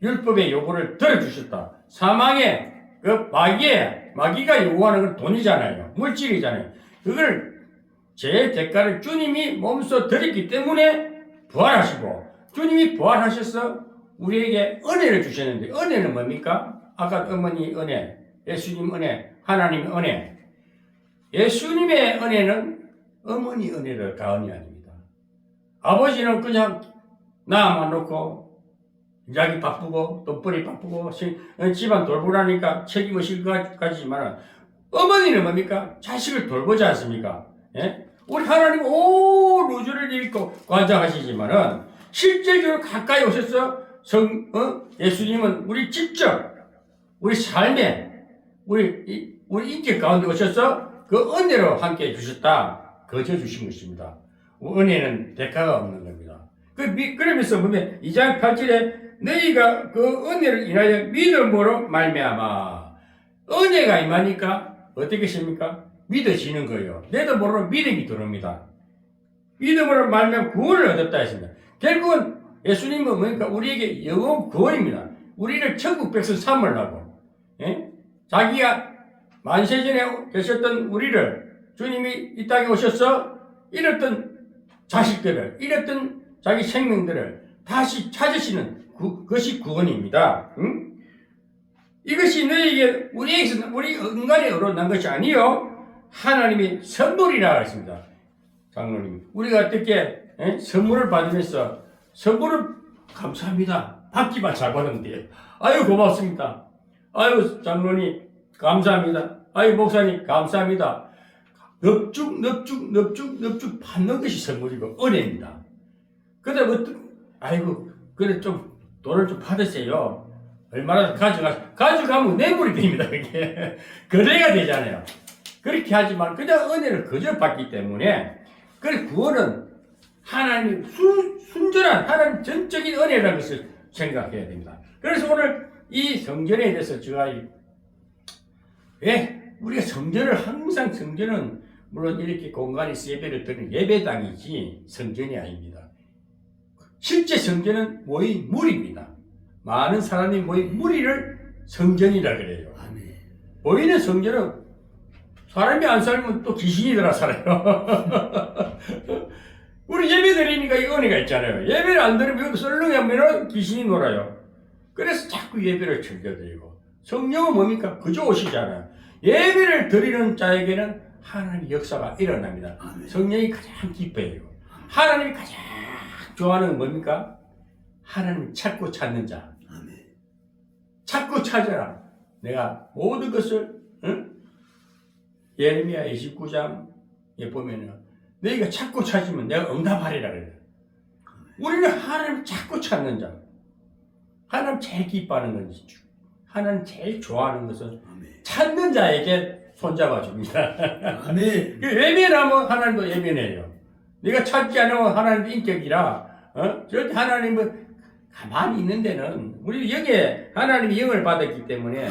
율법의 요구를 들어주셨다. 사망의 그 마귀가 요구하는 건 돈이잖아요. 물질이잖아요. 그걸 제 대가를 주님이 몸소 드렸기 때문에 부활하시고, 주님이 부활하셔서 우리에게 은혜를 주셨는데, 은혜는 뭡니까? 아까 어머니 은혜, 예수님 은혜, 하나님 은혜. 예수님의 은혜는 어머니 은혜를 가은이 아닙니다. 아버지는 그냥 나만 놓고 일하기 바쁘고 돈벌이 바쁘고 집안 돌보라니까 책임의식 가지지만, 어머니는 뭡니까? 자식을 돌보지 않습니까? 예? 우리 하나님 온 우주를 일으키고 관장하시지만은 실제적으로 가까이 오셔서 예수님은 우리 직접 우리 삶에 우리 인격 가운데 오셔서 그 은혜로 함께 해주셨다. 거저 주신 것입니다. 은혜는 대가가 없는 겁니다. 그러면서 보면 2장 8절에 너희가 그 은혜를 인하여 믿음으로 말미암아. 은혜가 임하니까 어떻게 하십니까? 믿어지는 거예요. 내도 모르는 믿음이 들어옵니다. 믿음으로 말미암아 구원을 얻었다 했습니다. 결국은 예수님은 뭡니까? 우리에게 영원 구원입니다. 우리를 천국 백성 삼으려고. 예? 자기가 만세전에 계셨던 우리를 주님이 이 땅에 오셔서 잃었던 자식들을, 잃었던 자기 생명들을 다시 찾으시는 그것이 구원입니다. 응? 이것이 너희에게 우리에게서 우리 인간의 의로 난 것이 아니요 하나님의 선물이라 했습니다. 장로님, 우리가 어떻게 선물을 받으면서 선물을 감사합니다. 받기만 잘 받으면 돼요. 아유 고맙습니다. 아유 장로님 감사합니다. 아유 목사님 감사합니다. 넙죽 받는 것이 선물이고 은혜입니다. 그다음 아이고 그래 좀 돈을 좀 받으세요. 얼마나 가져가면 뇌물이 됩니다. 그게 거래가 되잖아요. 그렇게 하지만 그냥 은혜를 거저 받기 때문에 그 구원은 하나님 순전한 하나님 전적인 은혜라는 것을 생각해야 됩니다. 그래서 오늘 이 성전에 대해서 제가 왜 우리가 성전은 물론 이렇게 공간에서 예배를 드리는 예배당이지 성전이 아닙니다. 실제 성전은 모인 무리입니다. 많은 사람이 모인 무리를 성전이라 그래요. 모이는 성전은 사람이 안 살면 또 귀신이 들어 살아요. 우리 예배 드리니까 이 은혜가 있잖아요. 예배를 안 드리면 여기 썰렁하면 귀신이 놀아요. 그래서 자꾸 예배를 즐겨드리고, 성령은 뭡니까? 그저 오시잖아요. 예배를 드리는 자에게는 하나님의 역사가 일어납니다. 성령이 가장 기뻐해요. 하나님이 가장 좋아하는 건 뭡니까? 하나님을 찾고 찾는 자. 찾고 찾아라. 내가 모든 것을 예레미야 29장에 보면은 너희가 찾고 찾으면 내가 응답하리라 그래요. 우리는 하나님을 찾고 찾는 자. 하나님 제일 기뻐하는 건지, 하나님 제일 좋아하는 것은 찾는 자에게 손잡아 줍니다. 아멘. 외면하면 하나님도 외면해요. 네가 찾지 않으면 하나님도 인격이라, 절대 하나님은 가만히 있는 데는, 우리 여기에 하나님이 영을 받았기 때문에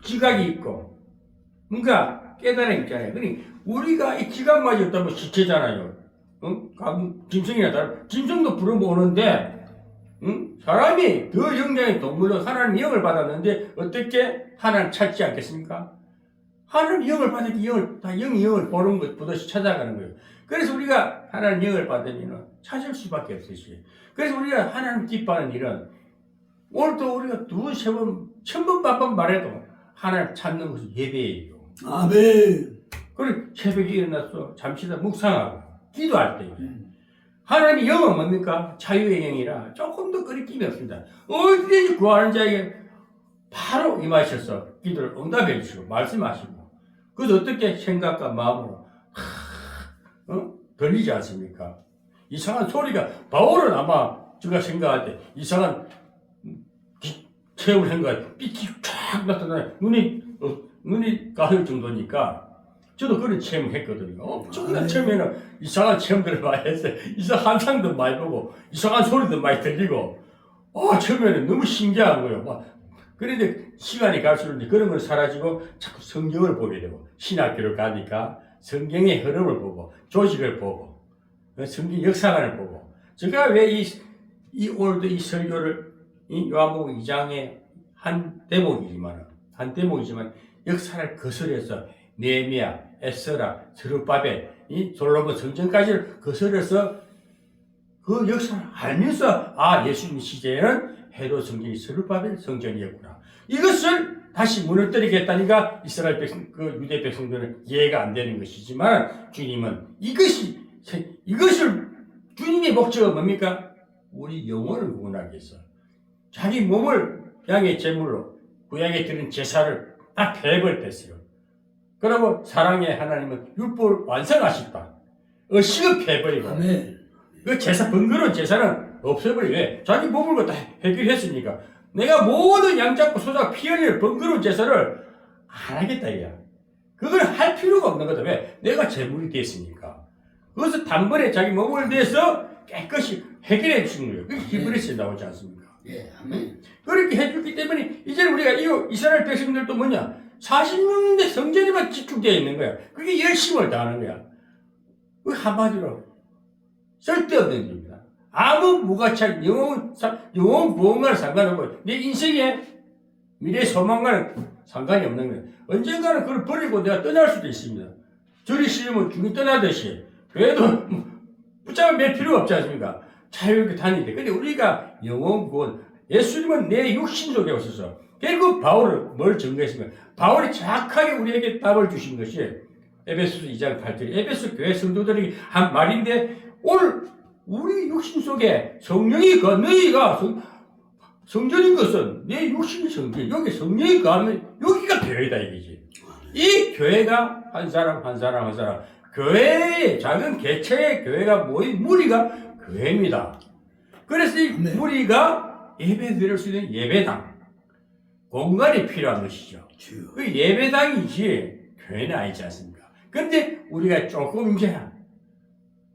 지각이 있고, 뭔가 깨달음이 있잖아요. 그러니 우리가 이 지각마저 없다면 시체잖아요. 짐승이나 다른, 짐승도 부르모오는데, 사람이 더 영장의 동물로 하나님 영을 받았는데, 어떻게 하나님 찾지 않겠습니까? 하나님 영을 받았기 영이 영을 보는 것 보듯이 찾아가는 거예요. 그래서 우리가 하나님 영을 받으면 찾을 수밖에 없으시죠. 그래서 우리가 하나님 기뻐하는 일은, 오늘도 우리가 두세 번, 1000번, 1000번 말해도 하나님 찾는 것은 예배예요. 아멘. 그리고 새벽에 일어나서 잠시다 묵상하고 기도할 때 하나님의 영은 뭡니까? 자유의 영이라 조금 더 거리낌이 없습니다. 어디든지 구하는 자에게 바로 임하셔서 기도를 응답해 주시고 말씀하시고, 그래서 어떻게 생각과 마음으로 들리지 않습니까? 이상한 소리가, 바울은 아마 제가 생각할 때 이상한 체험을 한 거예요. 빛이 쫙 나타나요. 눈이 가을 정도니까 저도 그런 체험을 했거든요. 엄청난 처음에는 이상한 체험들을 많이 했어요. 이상한 환상도 많이 보고 이상한 소리도 많이 들리고 처음에는 너무 신기한 거예요. 그런데 시간이 갈수록 이제 그런 건 사라지고 자꾸 성경을 보게 되고 신학교를 가니까 성경의 흐름을 보고 조직을 보고 성경 역사관을 보고 제가 왜 오늘도 이 설교를 이 요한복음 2장의 한 대목이지만 역사를 거슬려서 느헤미야, 에스라, 스룹바벨, 이 솔로몬 성전까지를 거슬려서 그 역사를 알면서 예수님 시대에는 헤롯 성전이 스룹바벨 성전이었구나. 이것을 다시 무너뜨리겠다니까 이스라엘 백성, 그 유대 백성들은 이해가 안 되는 것이지만 주님은 이것을 주님의 목적은 뭡니까? 우리 영혼을 구원하기 위해서 자기 몸을 양의 제물로 구약에 드린 제사를 다 폐해버렸어요. 그리고 사랑의 하나님은 율법을 완성하셨다. 시급해버리고 그 제사 번거로운 제사는 없애버리고 왜? 자기 몸을 다 해결했으니까 내가 모든 양잡고 소작 피 흘릴 번거로운 제사를 안 하겠다 이야. 그걸 할 필요가 없는 거다. 왜? 내가 제물이 됐으니까. 그래서 단번에 자기 몸을 대해서 깨끗이 해결해 주신 거예요. 그게 히브리서에 나오지 않습니까? 예, 아멘. 그렇게 해줬기 때문에 이제는 우리가 이스라엘 백성들도 뭐냐? 46년대 성전에만 집중되어 있는 거야. 그게 열심을 다하는 거야. 그 한마디로 쓸데없는 일입니다. 아무 무가치한 영혼 보험과는 상관없고 내 인생의 미래 소망과는 상관이 없는 거예요. 언젠가는 그걸 버리고 내가 떠날 수도 있습니다. 저리 싫으면 죽이 떠나듯이 그래도 붙잡아 맬 필요가 없지 않습니까? 자유롭게 다니는데. 근데 우리가 영혼 구원, 예수님은 내 육신 속에 오셔서 결국 바울을 뭘 증거했습니까? 바울이 정확하게 우리에게 답을 주신 것이 에베소서 2장 8절 에베소 교회 성도들에게 한 말인데 오늘 우리 육신 속에 성령이 너희가 성전인 것은 내 육신이 성전, 여기 성령이 가면 여기가 교회다 이거지. 이 교회가 한 사람 교회의 작은 개체의 교회가 모인 무리가 교회입니다. 그래서 이 무리가 예배 드릴 수 있는 예배당 공간이 필요한 것이죠. 그 예배당이지 교회는 아니지 않습니까? 그런데 우리가 조금 이제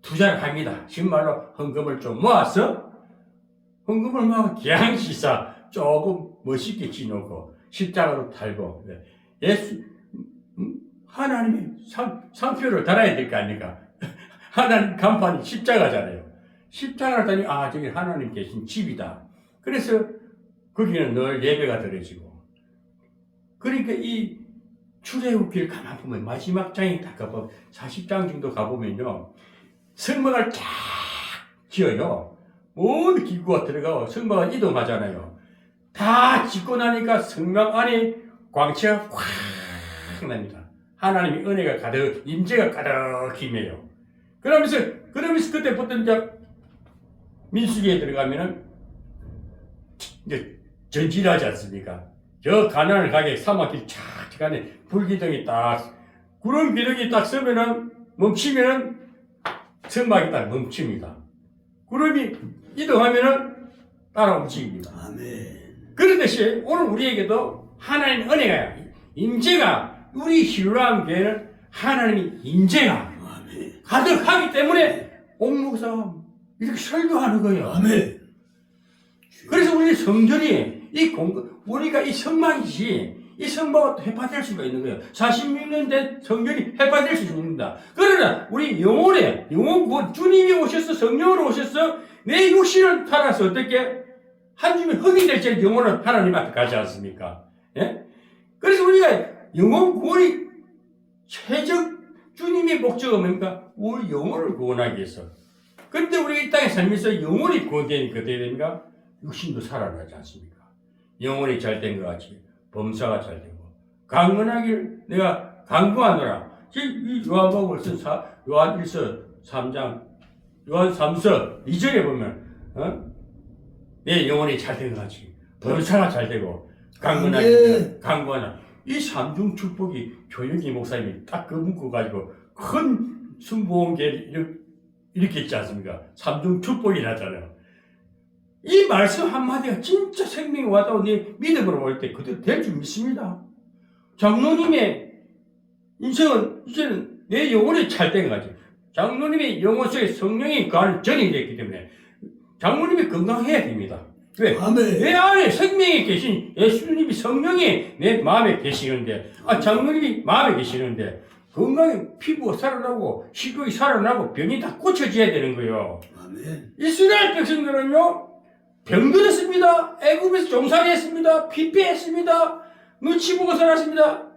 투자를 합니다. 정말로 헌금을 좀 모아서 헌금을 모아 기양시사 조금 멋있게 지놓고 십자가로 달고 하나님이 상표를 달아야 될 거 아닙니까? 하나님 간판이 십자가잖아요. 십자가를 달니 저기 하나님 계신 집이다. 그래서 거기는 늘 예배가 드려지고 그러니까 이 출애굽기를 가만 보면 마지막 장에 다 가보면 40장 정도 가보면요 성막을 쫙 지어요. 모든 기구가 들어가고 성막을 이동하잖아요. 다 짓고 나니까 성막 안에 광채가 확 납니다. 하나님의 은혜가 가득, 임재가 가득히 임해요. 그러면서 그때부터 이제 민수기에 들어가면은 이제 전진하지 않습니까? 저 가나안을 가게 사막길 쫙 가네 불기둥이 딱 구름 기둥이 딱 서면은 멈추면은 성막이 딱 멈춥니다. 구름이 이동하면은 따라 움직입니다. 아멘. 그런듯이 오늘 우리에게도 하나님의 은혜가 임재가 우리 신뢰한 교회는 하나님의 임재가 가득하기 때문에 옥목사가 이렇게 설교하는 거예요. 아멘. 그래서 우리 성전이 우리가 이 성막이지 이 성막을 회파될 수가 있는 거예요. 46년 된 성전이 회파될 수 있습니다. 그러나 우리 영혼 주님이 오셔서 성령으로 오셔서 내 육신을 팔아서 어떻게 한 줌이 흙이 될 때 영혼을 하나님 앞에 가지 않습니까? 예? 그래서 우리가 영혼 구원이 최적 주님의 목적은 뭡니까? 우리 영혼을 구원하기 위해서. 그런데 우리가 이 땅에 살면서 영혼이 구원되니까 어떻게 됩니까? 육신도 살아나지 않습니까? 영혼이 잘된 것 같이 범사가 잘되고 강건하길 내가 강구하노라. 지금 이 요한복음을 쓴 요한 1서 3장 요한 3서 2절에 보면 내 영혼이 잘된 것 같이 범사가 잘되고 강건하길 강구하나. 이 삼중 축복이 조영기 목사님이 딱 그 문구 가지고 큰 순복음계를 이렇게 있지 않습니까? 삼중 축복이 나잖아요. 이 말씀 한마디가 진짜 생명이 와닿고 네 믿음으로 올 때 그대로 될 줄 믿습니다. 장로님의 인생은 이제는 내 영혼이 찰된 거지. 장로님의 영혼 속에 성령이 거하는 전이 됐기 때문에 장로님이 건강해야 됩니다. 왜? 아멘. 내 안에 생명이 계신 예수님이 성령이 내 마음에 계시는데, 장로님이 마음에 계시는데, 건강에 피부가 살아나고, 식욕이 살아나고, 병이 다 고쳐져야 되는 거예요. 아멘. 이스라엘 백성들은요, 병들었습니다. 애굽에서 종살이했습니다. 피폐했습니다. 눈치 보고 살았습니다.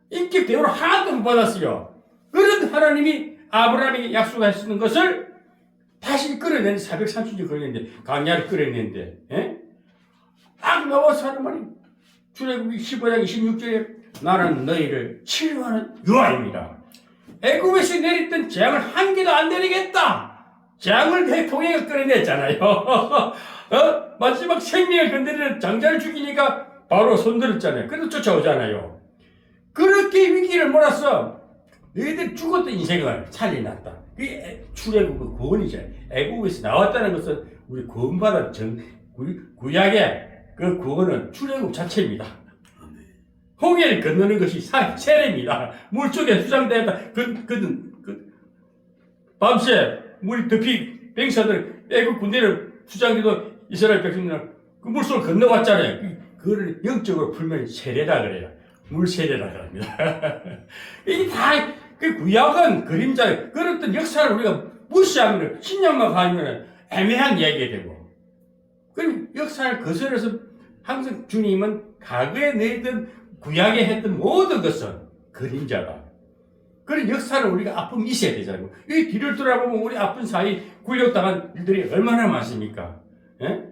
인격 대우를 하나도 못 받았어요. 그런 하나님이 아브라함에게 약속하시는 것을 다시 끌어내는 430년 걸렸는데, 강야를 끌어내는데, 딱 나와서 하는 말이, 출애굽기 15장 26절에 나는 너희를 치료하는 여호와입니다. 애굽에서 내렸던 재앙을 한 개도 안 내리겠다. 재앙을 대통령이 끌어냈잖아요. 마지막 생명을 건드리는 장자를 죽이니까 바로 손들었잖아요. 그래도 쫓아오잖아요. 그렇게 위기를 몰아서 너희들 죽었던 인생을 살려놨다. 그게 출애굽 구원이죠. 애굽에서 나왔다는 것은 우리 구원받은 구약의 그 구원은 출애굽 자체입니다. 홍해를 건너는 것이 세례입니다. 물속에 수장되었다. 밤새 물이 덮이 병사들 애굽 군대를 수장해도 이스라엘 백성들은 그 물속을 건너왔잖아요. 그거를 영적으로 풀면 세례라 그래요. 물세례라 그럽니다. 이게 다 그 구약은 그림자, 그런 어떤 역사를 우리가 무시하면 신약만 가면 애매한 이야기가 되고, 그럼 역사를 거슬러서 항상 주님은 과거에 너희들 구약에 했던 모든 것은 그림자다. 그런 역사를 우리가 아픔이 있어야 되잖아요. 이 뒤를 돌아보면 우리 아픈 사이 굴욕당한 일들이 얼마나 많습니까? 예?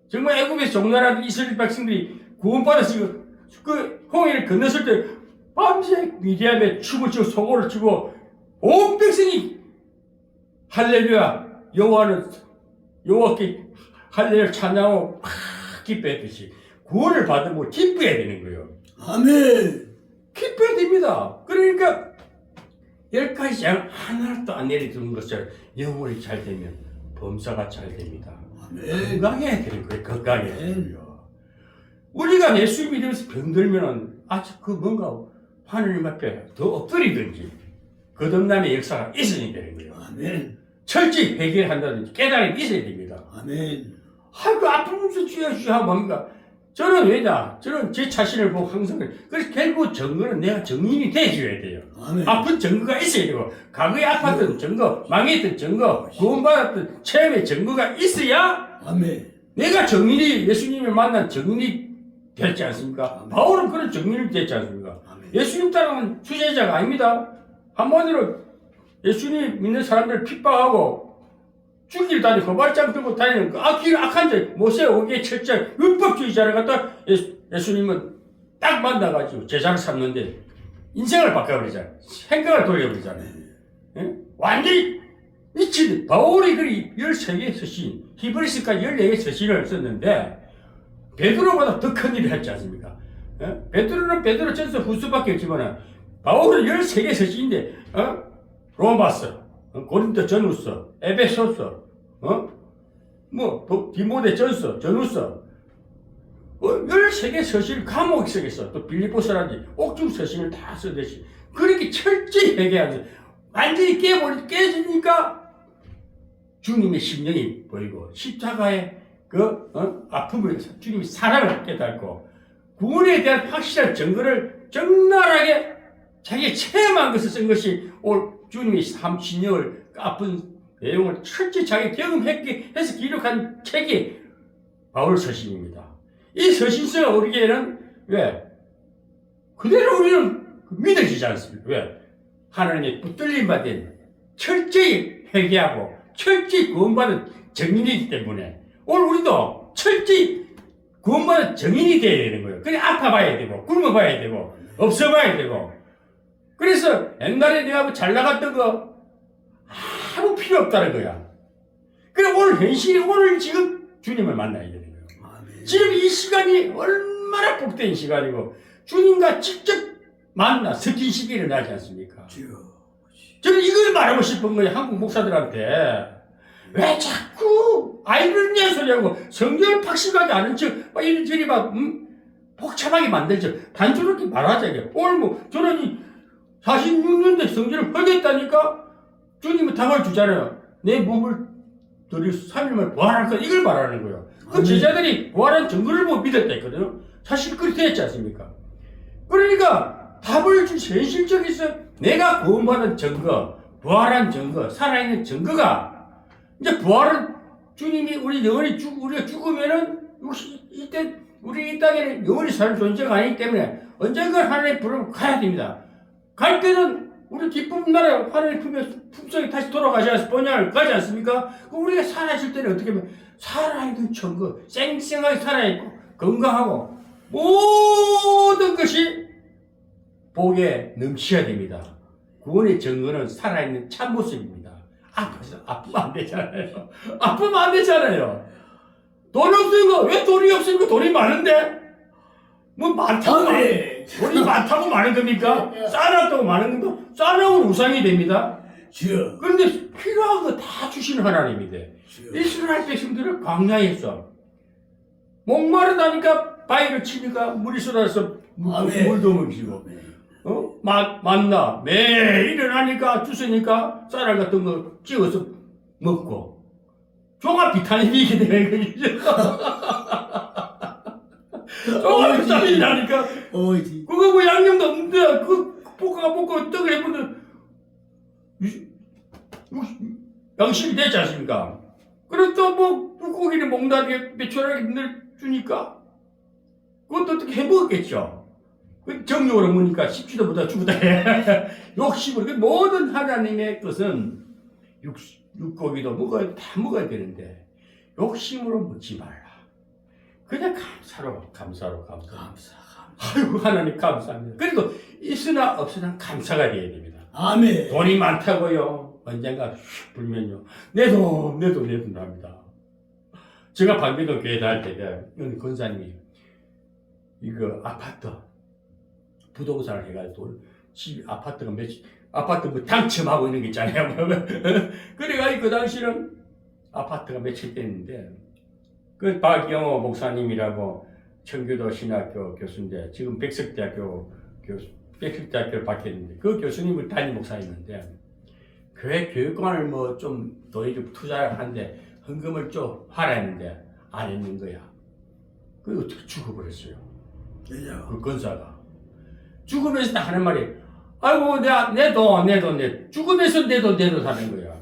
정말 애굽에서 종나라한 이스라엘 백성들이 구원받아서 그 홍해를 건넜을 때 밤새 미디안에 춤을 추고 소고를 추고 온 백성이 할렐루야 여호와께 할렐루야 찬양하고 막 기뻐했듯이 구원을 받으면 기뻐해야 되는 거예요. 아멘. 기뻐야 됩니다. 그러니까 10가지 재앙 하나도 안 내려주는 것처럼 영혼이 잘 되면 범사가 잘 됩니다. 아멘. 건강해야 되는 거예요. 건강해야 돼요. 우리가 예수 믿으면서 병들면은 아직 그 뭔가 하느님 앞에 더 엎드리든지 거듭남의 역사가 있어야 되는 거예요. 아멘. 철저히 해결한다든지 깨달음이 있어야 됩니다. 아멘. 그 아프면서 주여 하고 뭡니까? 저는 왜냐? 저는 제 자신을 보고 항상 그래서 결국 증거는 내가 증인이 돼줘야 돼요. 아멘. 아픈 증거가 있어야 되고 과거에 아팠던 증거, 망했던 증거, 구원받았던 체험의 증거가 있어야 아멘. 내가 증인이 예수님을 만난 증인이 됐지 않습니까? 아멘. 바울은 그런 증인이 됐지 않습니까? 아멘. 예수님 따라가는 수제자가 아닙니다. 한마디로 예수님 믿는 사람들을 핍박하고 죽일 다니 거발장 들고 다니는 길 악한 자 모세 오기에 철저한 율법주의자를 갖다 예수님은 딱 만나가지고 제자를 삼는데 인생을 바꿔버리잖아요. 생각을 돌려버리잖아요. 예? 완전히 미친 바울이 그리 13개의 서신 히브리서까지 14개의 서신을 썼는데 베드로보다 더 큰 일을 했지 않습니까? 예? 베드로는 베드로전서 후서밖에 없지만 바울은 13개의 서신인데 로마서 고린도 전후서, 에베소서, 디모데 전서, 전후서, 13개 서신을 감옥에 쓰겠어. 또 빌립보서라든지 옥중 서신을 다 쓰듯이. 그렇게 철저히 회개하면서 완전히 깨지니까 주님의 심령이 보이고, 십자가의 아픔을, 주님의 사랑을 깨닫고, 구원에 대한 확실한 증거를 적나라하게 자기가 체험한 것을 쓴 것이 주님의 삶 신령을 아픈 내용을 철저히 자기 경험했게 해서 기록한 책이 바울 서신입니다. 이 서신서가 우리에게는 왜? 그대로 우리는 믿어지지 않습니까? 왜? 하나님의 붙들림 받은 철저히 회개하고 철저히 구원받은 증인이기 때문에 오늘 우리도 철저히 구원받은 증인이 되어야 되는 거예요. 그래 아파봐야 되고 굶어봐야 되고 없어봐야 되고 그래서 옛날에 내가 잘 나갔던 거 아무 필요 없다는 거야. 그래 오늘 현실이 오늘 지금 주님을 만나야 되는 거예요. 아멘. 지금 이 시간이 얼마나 복된 시간이고 주님과 직접 만나 스킨십이 일어나지 않습니까? 저는 이걸 말하고 싶은 거예요. 한국 목사들한테. 왜 자꾸 아이러니한 소리하고 성경을 확실하게 아는 척 막 이리저리 막 복잡하게 만들죠. 단순하게 말하자. 오늘 저는 46년대 성전을 헐겠다니까 주님은 답을 주잖아요. 내 몸을 들여 3일만에 부활할 것 이걸 말하는 거예요. 그 제자들이 부활한 증거를 보고 믿었다 했거든요. 사실 그렇게 됐지 않습니까? 그러니까 답을 준 현실적에서 내가 구원받은 증거, 부활한 증거, 살아있는 증거가 이제 부활은 주님이 우리 영원히 우리가 죽으면은 이때 우리 이 땅에는 영원히 사는 존재가 아니기 때문에 언젠가 하나님의 부름을 가야 됩니다. 갈 때는 우리 기쁨 나라 하나님 품속에 다시 돌아가셔야 본향을 가지 않습니까? 우리가 살아있을 때는 어떻게 보면 살아있는 증거, 쌩쌩하게 살아있고 건강하고 모든 것이 복에 넘쳐야 됩니다. 구원의 증거는 살아있는 참모습입니다. 아프면 안 되잖아요. 아프면 안 되잖아요. 돈 없으니까 왜 돈이 없으니까 돈이 많은데? 뭐 많다고 돈이 많다고 많은 겁니까? 쌓아놨다고 많은 겁니까? 쌓아놓으면 우상이 됩니다. 주여. 그런데 필요한 거 다 주시는 하나님인데 이스라엘 백성들을 광야에서 목마르다니까 바위를 치니까 물이 쏟아서 물도 먹이고 만나 매일 일어나니까 주스니까 쌀알 같은 거 찍어서 먹고 종합 비타민이 되는 거죠. 종합 비타민이라니까 그거 뭐 양념도 없는데 그 볶아 떡을 해보면 양식이 되지 않습니까? 그래서 또뭐 물고기를 먹는다니까 매출하게 주니까 그것도 어떻게 해먹었겠죠. 정욕으로 먹으니까 씹지도 못하고 죽었다 해. 욕심으로. 모든 하나님의 것은 육고기도 먹어야 다 먹어야 되는데 욕심으로 먹지 말라. 그냥 감사로. 아이고 하나님 감사합니다. 그리고 있으나 없으나 감사가 돼야 됩니다. 아멘. 돈이 많다고요. 언젠가 휙 불면요. 내도 납니다. 제가 방배동 교회 다닐 때 어느 권사님이 이거 아파트 부동산을 해가지고 집 아파트가 아파트 뭐 당첨하고 있는 게 있잖아요. 그래가지고 그 당시는 아파트가 며칠 됐는데 그 박영호 목사님이라고 청교도 신학교 교수인데 지금 백석대학교를 박했는데 그 교수님을 담임 목사님인데 교회 교육관을 뭐 좀 돈이 좀 투자를 하는데 헌금을 좀 하라 했는데 안 했는 거야. 그 어떻게 죽어버렸어요. 그 권사가 죽으면서 딱 하는 말이 아이고 내 돈 죽으면서 내 돈 사는 거야.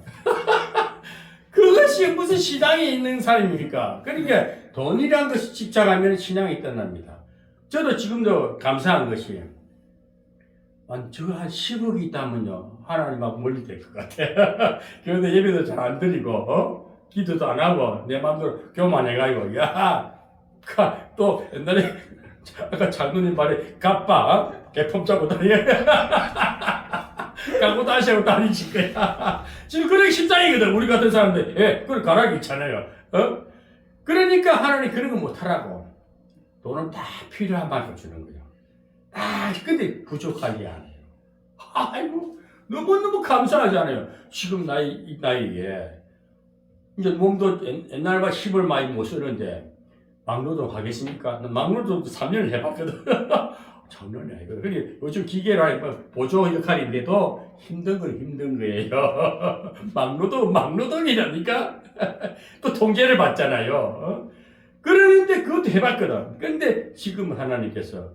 그것이 무슨 신앙이 있는 사람입니까? 그러니까 돈이란 것이 집착하면 신앙이 떠납니다. 저도 지금도 감사한 것이 저거 한 10억이 있다면요 하나님하고 멀리 될 것 같아. 그런데 예배도 잘 안 드리고 기도도 안 하고 내 마음대로 교만해가지고 또 옛날에 아까 장로님 말에 갑바 개품 짜고 다니 갖고 다시 하고 다니실 거야. 지금 그러기 십상이거든 우리 같은 사람들. 그걸 가락이 있잖아요. 그러니까 하나님 그런 거 못하라고 돈은 다 필요한 만큼 주는 거야. 근데 부족하지 않아요. 아이고 너무너무 감사하잖아요. 지금 이 나이에 이제 몸도 옛날과 힘을 많이 못 쓰는데 막노동 하겠습니까? 막노동 3년을 해봤거든. 장난이 아니거든. 그게 요즘 기계라 보조 역할인데도 힘든 건 힘든 거예요. 막노동이라니까. 또 통제를 받잖아요. 그러는데 그것도 해봤거든. 근데 지금 하나님께서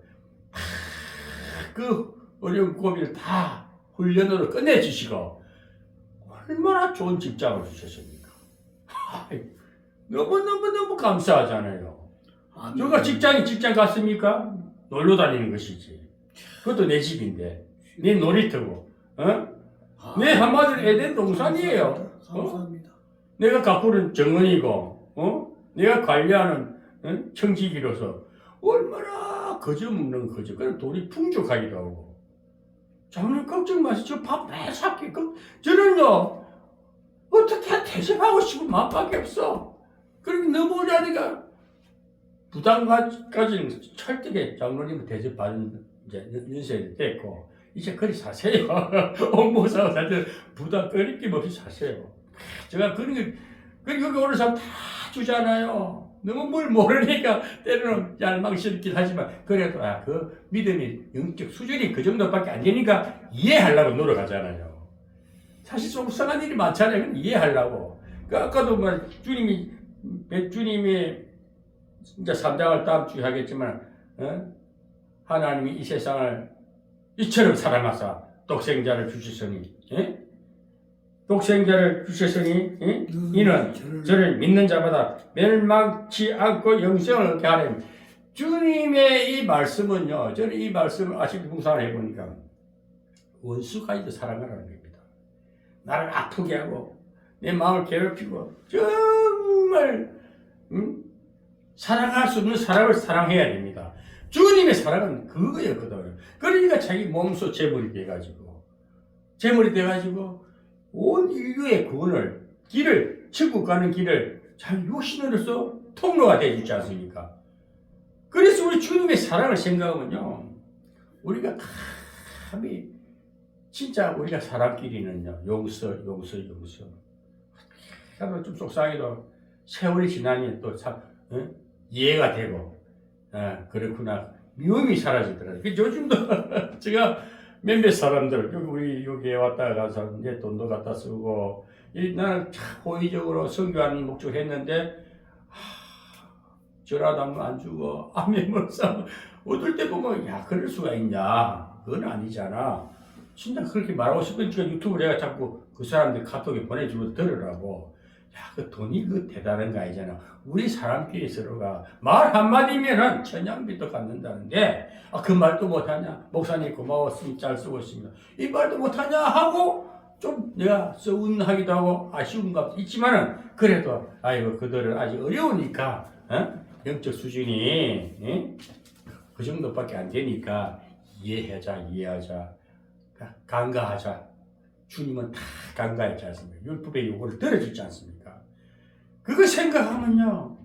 그 어려운 고비를 다 훈련으로 끝내주시고 얼마나 좋은 직장을 주셨습니까? 너무 감사하잖아요. 저가 직장 갔습니까? 놀러 다니는 것이지. 그것도 내 집인데 내 놀이터고 내 한마디로 에덴 동산이에요. 감사합니다. 내가 가꾸는 정원이고 내가 관리하는 청지기로서 얼마나 거저먹는 거저. 그럼 돈이 풍족하기도 하고. 장님 걱정 마시죠. 저 밥 매일 샀기. 저는요 어떻게 대접하고 싶은 마음밖에 없어. 그러니 너무 오자니까 부담까지는 철저하게 장로님을 대접받은 이제 연세가 됐고 이제 그리 사세요. 홍보사가 사실 부담 거리낌 없이 사세요. 제가 그런 게 여기 오는 사람 다 주잖아요. 너무 뭘 모르니까 때로는 얄망스럽긴 하지만 그래도 그 믿음이 영적 수준이 그 정도밖에 안 되니까 이해하려고 노력하잖아요. 사실 속상한 일이 많잖아요. 이해하려고. 아까도 주님이 이제 3장을 다음 주에 하겠지만 하나님이 이 세상을 이처럼 사랑하사 독생자를 주셨으니 독생자를 주셨으니 이는 저를 믿는 자마다 멸망치 않고 영생을 얻게 하려니 주님의 이 말씀은요. 저는 이 말씀을 아직 묵상을 해보니까 원수까지도 사랑하라는 겁니다. 나를 아프게 하고 내 마음을 괴롭히고 정말 사랑할 수 없는 사람을 사랑해야 됩니다. 주님의 사랑은 그거였거든요. 그러니까 자기 몸소 제물이 돼가지고 온 인류의 구원을 천국 가는 길을 자기 육신으로서 통로가 되어주지 않습니까? 그래서 우리 주님의 사랑을 생각하면요, 우리가 감히 진짜 우리가 사람끼리는요 용서. 나도 좀 속상해도 세월이 지나니 또 이해가 되고 그렇구나. 미움이 사라지더라고요. 요즘도 제가 몇몇 사람들 우리 여기에 왔다 가서 내 돈도 갖다 쓰고 나는 참 호의적으로 선교하는 목적 했는데 전화도 안 주고 안면을 싸고 어떨 때 보면 그럴 수가 있냐. 그건 아니잖아. 진짜 그렇게 말하고 싶으니까 유튜브 내가 자꾸 그 사람들 카톡에 보내주고 들으라고. 그 돈이 대단한 거 아니잖아. 우리 사람끼리 서로가 말 한마디면은 천냥빚도 갚는다는데 그 말도 못하냐. 목사님 고마웠으니 잘 쓰고 있습니다. 이 말도 못하냐 하고 좀 내가 서운하기도 하고 아쉬운 거 있지만은 그래도 그들은 아직 어려우니까 영적 수준이 그 정도밖에 안 되니까 이해하자. 간과하자. 주님은 다 간과했지 않습니까? 율법의 요구를 들어주지 않습니까? 그거 생각하면요,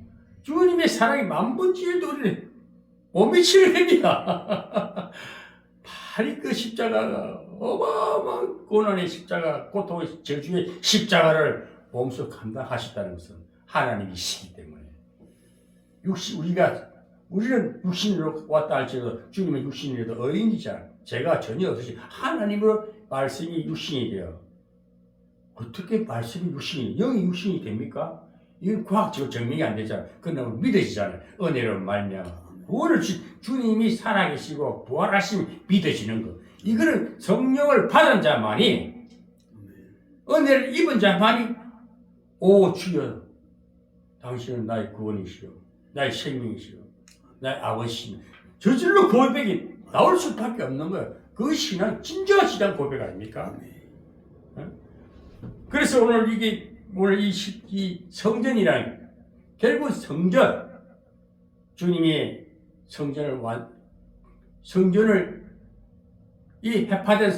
주님의 사랑이 만분지일도 우리를 못 미치는 겁니다. 바로 그 십자가가 어마어마한 고난의 십자가, 고통의 저주의 십자가를 몸소 감당하셨다는 것은 하나님이시기 때문에 우리는 육신으로 왔다 할지라도 주님은 육신이라도 어린이잖아. 제가 전혀 없으시 하나님으로 말씀이 육신이 돼요. 어떻게 말씀이 육신이, 영이 육신이 됩니까? 이건 과학적으로 증명이 안 되잖아요. 그러나 믿어지잖아요. 은혜로 말미암아 구원을 주님이 살아계시고 부활하심 믿어지는 것. 이거는 성령을 받은 자만이, 은혜를 입은 자만이 오 주여 당신은 나의 구원이시오, 나의 생명이시오, 나의 아버지시오. 저절로 고백이 나올 수밖에 없는 거예요. 그 신앙 진정한 신앙 고백 아닙니까? 그래서 오늘 이 성전이란 결국 성전, 주님이 성전을 이 해파된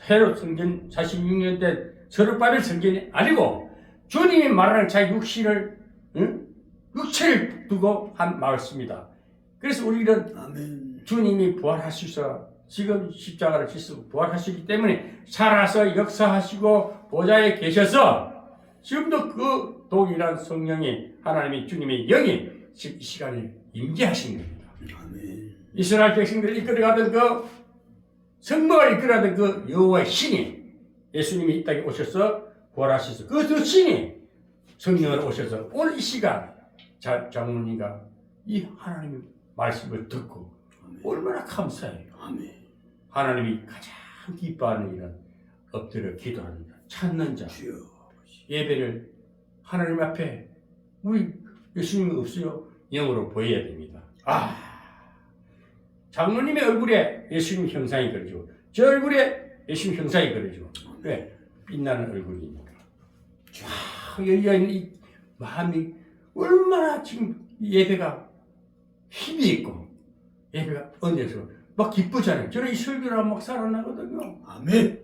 헤롯 성전 46년 때 저룹바벨 성전이 아니고 주님이 말하는 자기 육체를 두고 한 말씀입니다. 그래서 우리는 주님이 부활하셔서 지금 십자가를 지시고 부활하시기 때문에 살아서 역사하시고 보좌에 계셔서 지금도 그 동일한 성령이 하나님이 주님의 영이 지금 이 시간에 임재하신 겁니다. 이스라엘 백성들을 이끌어가던 그 성막을 이끌어가던 그 여호와의 신이 예수님이 이 땅에 오셔서 부활하셔서 그 신이 성령으로 오셔서 오늘 이 시간 장로님과 이 하나님의 말씀을 듣고 얼마나 감사해요. 하나님이 가장 기뻐하는 일은 엎드려 기도하는 자, 찾는 자, 예배를 하나님 앞에 우리 예수님이 없어요. 영으로 보여야 됩니다. 장로님의 얼굴에 예수님 형상이 그려지고 저 얼굴에 예수님 형상이 그려지고 왜? 빛나는 얼굴이니까. 열려있는 이 마음이 얼마나 지금 예배가 힘이 있고 예배가 언제서 막 기쁘잖아요. 저는 이 설교를 하면 막 살아나거든요. 아멘.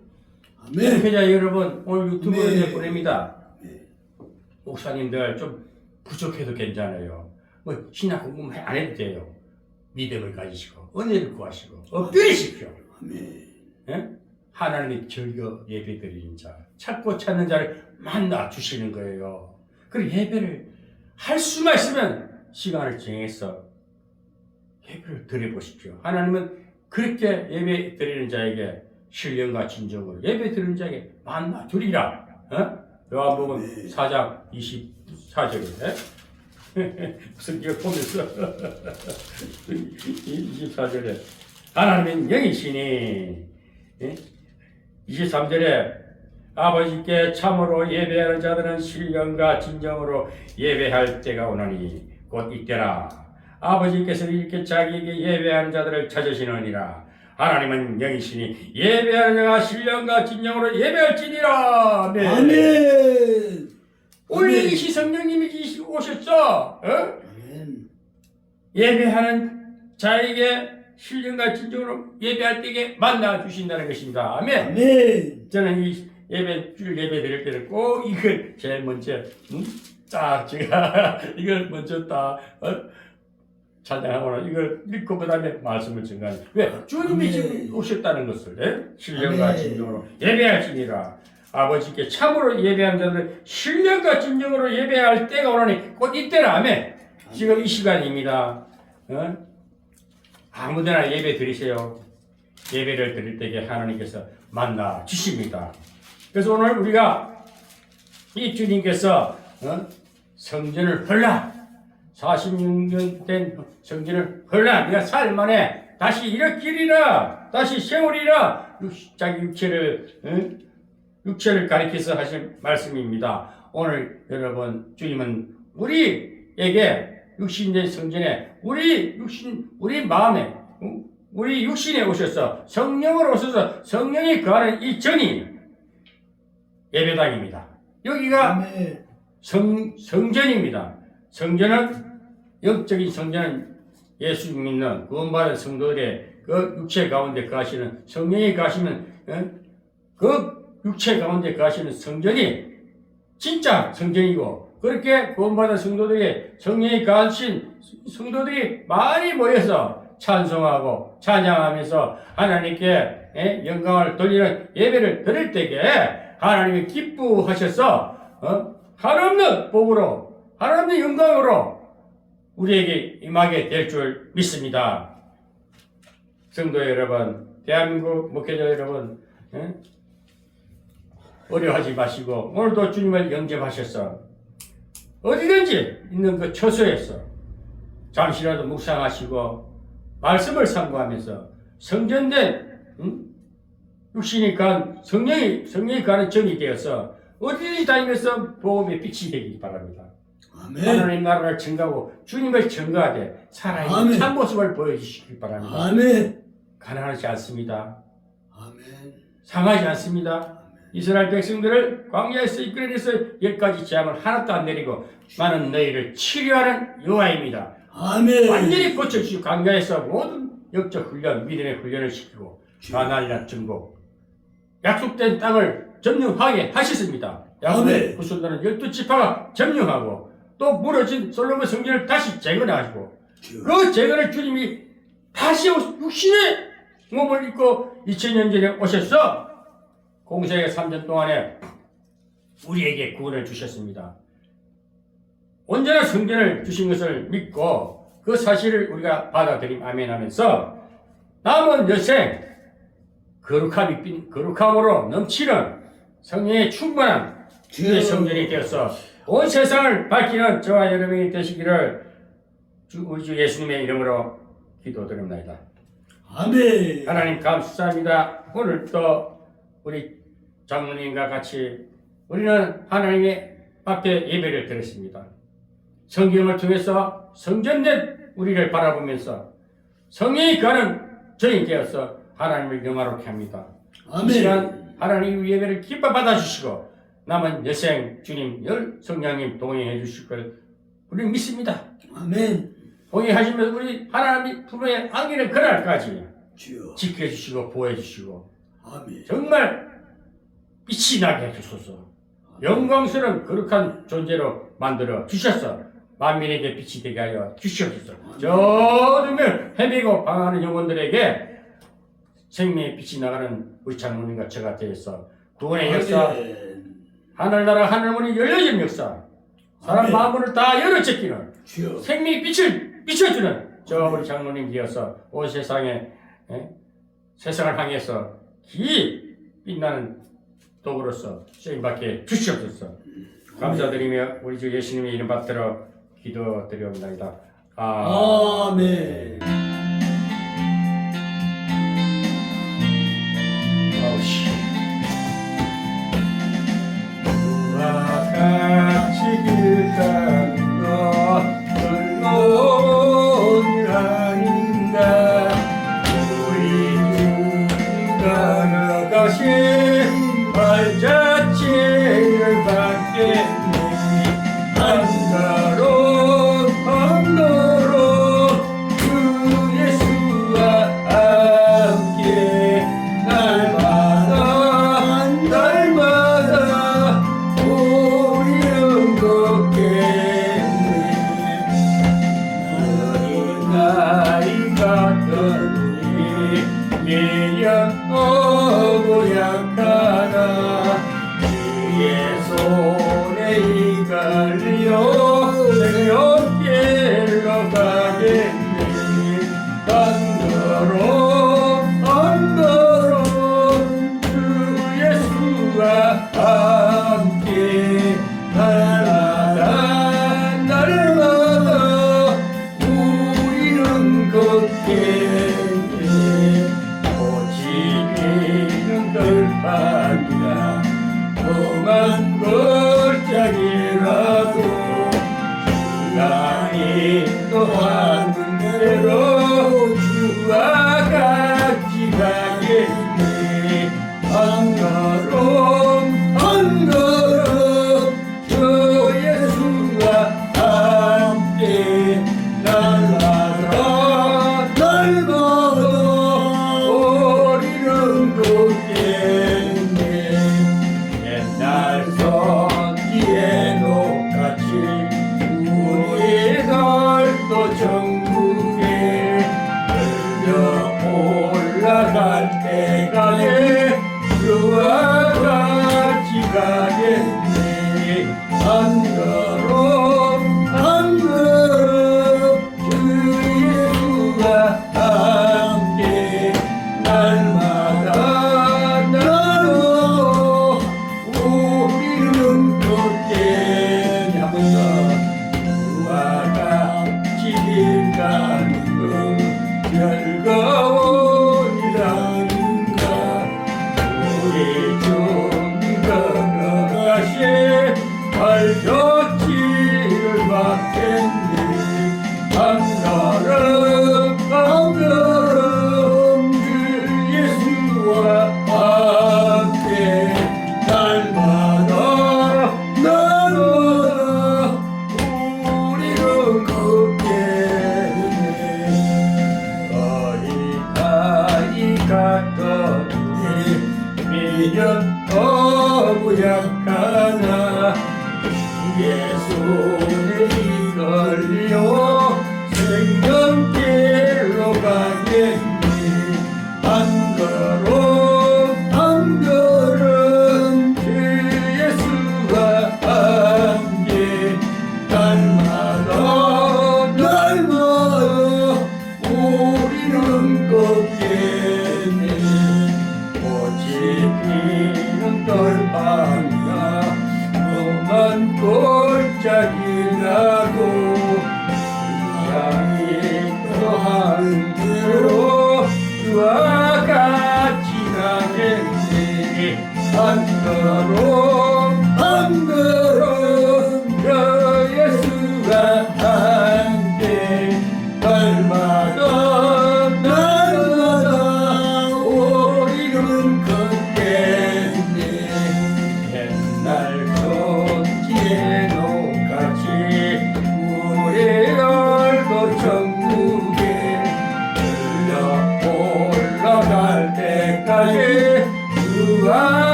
회자 여러분, 오늘 유튜브에 보냅니다. 목사님들 좀 부족해도 괜찮아요. 신학 공부 안 해도 돼요. 믿음을 가지시고 은혜를 구하시고 엎드리십시오. 하나님이 즐겨 예배 드리는 자, 찾고 찾는 자를 만나 주시는 거예요. 그리고 예배를 할 수만 있으면 시간을 정해서 예배를 드려보십시오. 하나님은 그렇게 예배 드리는 자에게 신령과 진정으로 예배 드리는 자에게 만나 주리라. 요한복음 4장 24절에 무슨 이걸 보면서 24절에 하나님은 영이시니 23절에 아버지께 참으로 예배하는 자들은 신령과 진정으로 예배할 때가 오나니 곧 이때라. 아버지께서 이렇게 자기에게 예배하는 자들을 찾으시느니라. 하나님은 영이시니 예배하는 자가 신령과 진정으로 예배할지니라. 아멘. 아멘. 오늘 영이시 성령님이 오셨어. 아멘. 예배하는 자에게 신령과 진정으로 예배할 때에 만나 주신다는 것입니다. 아멘. 아멘. 저는 이 주일 예배 드릴 때는 꼭 이걸 제일 먼저 딱 제가 이걸 먼저 딱 찬양하거나 이걸 읽고 그 다음에 말씀을 전가하는. 왜? 주님이 지금 오셨다는 것을 신령과 진정으로 예배할지니라. 아버지께 참으로 예배하는 자들 신령과 진정으로 예배할 때가 오라니 곧 이때라. 아멘. 지금 이 시간입니다. 아무데나 예배 드리세요. 예배를 드릴 때에 하나님께서 만나 주십니다. 그래서 오늘 우리가 이 주님께서 성전을 헐라 46년 된 성전을 헐라 네가 살 만에 다시 일으키리라 다시 세우리라 자기 육체를 가리켜서 하신 말씀입니다. 오늘 여러분 주님은 우리에게 육신된 성전에 우리 마음에 우리 육신에 오셔서 성령으로 오셔서 성령이 거하는 이 전이 예배당입니다. 여기가 성전입니다. 성전은 영적인 성전은 예수 믿는 구원받은 성도들의 그 육체 가운데 거하시는 성령이 거하시는 그 육체 가운데 거하시는 성전이 진짜 성전이고 그렇게 구원받은 성도들의 성령이 거하신 성도들이 많이 모여서 찬송하고 찬양하면서 하나님께 영광을 돌리는 예배를 드릴 때에 하나님이 기뻐하셔서 한없는 복으로 한없는 영광으로 우리에게 임하게 될 줄 믿습니다. 성도 여러분, 대한민국 목회자 여러분, 어려워하지 마시고 오늘도 주님을 영접하셔서 어디든지 있는 그 처소에서 잠시라도 묵상하시고 말씀을 상고하면서 성전된 육신이 간 성령이 가는 점이 되어서 어디든지 다니면서 복음의 빛이 되기 바랍니다. 아멘. 하나님 나라를 증가하고 주님을 증거하되 살아있는 참모습을 보여주시기 바랍니다. 아멘. 가난하지 않습니다. 아멘. 상하지 않습니다. 이스라엘 백성들을 광야에서 이끌어내서 10가지 재앙을 하나도 안 내리고 많은 너희를 치료하는 여호와입니다. 아멘. 완전히 고쳐주시고 광야에서 모든 영적 훈련, 믿음의 훈련을 시키고 가나안이나 정복 약속된 땅을 점령하게 하셨습니다. 야곱의 후손들은 12지파가 점령하고 또 무너진 솔로몬 성전을 다시 재건하시고 그 재건을 주님이 다시 육신의 몸을 입고 2000년 전에 오셔서 공생의 3년 동안에 우리에게 구원을 주셨습니다. 온전한 성전을 주신 것을 믿고 그 사실을 우리가 받아들임 아멘 하면서 남은 여생 거룩함으로 넘치는 성령의 충만한 주의 성전이 되어서 온 세상을 밝히는 저와 여러분이 되시기를 우리 주 예수님의 이름으로 기도드립니다. 아멘. 하나님 감사합니다. 오늘 또 우리 장로님과 같이 우리는 하나님의 앞에 예배를 드렸습니다. 성경을 통해서 성전된 우리를 바라보면서 성령이 가는 저희 되어서 하나님을 영화롭게 합니다. 아멘. 이 시간 하나님 예배를 기뻐 받아주시고 남은 여생 주님 성령님 동행해 주실 걸 우리 믿습니다. 아멘. 동행하시면서 우리 하나님이 부르의 안기는 그날까지 주여. 지켜주시고 보호해주시고 아멘. 정말 빛이 나게 해주소서. 영광스러운 거룩한 존재로 만들어 주셔서 만민에게 빛이 되게 하여 주시옵소서. 저 어둠을 헤매고 방황하는 영혼들에게 생명의 빛이 나가는 우리 장로님과 저가 되어서 구원의 역사, 하늘나라 하늘문이 열려진 역사, 사람 아멘. 마음을 다 열어제끼는 주여. 생명의 빛을 비춰주는 저 우리 장로님 되어서 온 세상에 세상을 향해서 빛나는 도구로서 쓰임받게 주시옵소서. 감사드리며 우리 주 예수님의 이름 받들어 기도드리옵나이다. 아멘. 같이 길 가는 것 즐거운 일 아닌가. 우리 주가 나가신 발자취를 받겠네. 한가로 주 예수와 함께 날마다 우리는 걷겠네. 어린 아이가 떠오니 미련하고 약하나 주의 손에 이끌려 내 어깨로 가겠네. 한걸음 주 예수와 함께 날마다 우리는 걷겠네. 오직 이는 돌판이라 험한 골짜기라도 주가 인도하는 대로 주와 같이 가겠네. 한걸음 주 예수와 함께 날마다 우리는 걷겠네. 옛날 선지에 녹같이 우리 날도 천국에 들려 올라갈 때까지 주와 같이 가겠네. 한걸음 주 예수와 함께 날마다 우리는 걷겠네. 한 번 더. 주와 같이 길 가는 건 즐거운 일아닌가. 우리 주가 가신 발자취를 받겠네. 한걸음 주 예수와 함께 날마다 우리는 걷겠네. 어린아이 같더니 미련하고 약하나 주의 손에 이끌려 생명길로 가겠네. 한걸음 주 예수와 함께 날마다 우리는 걷겠네. 오직 피는 돌판이나 험한 골짜기라도 인도하는 대로 주와 같이 가겠네. 한걸음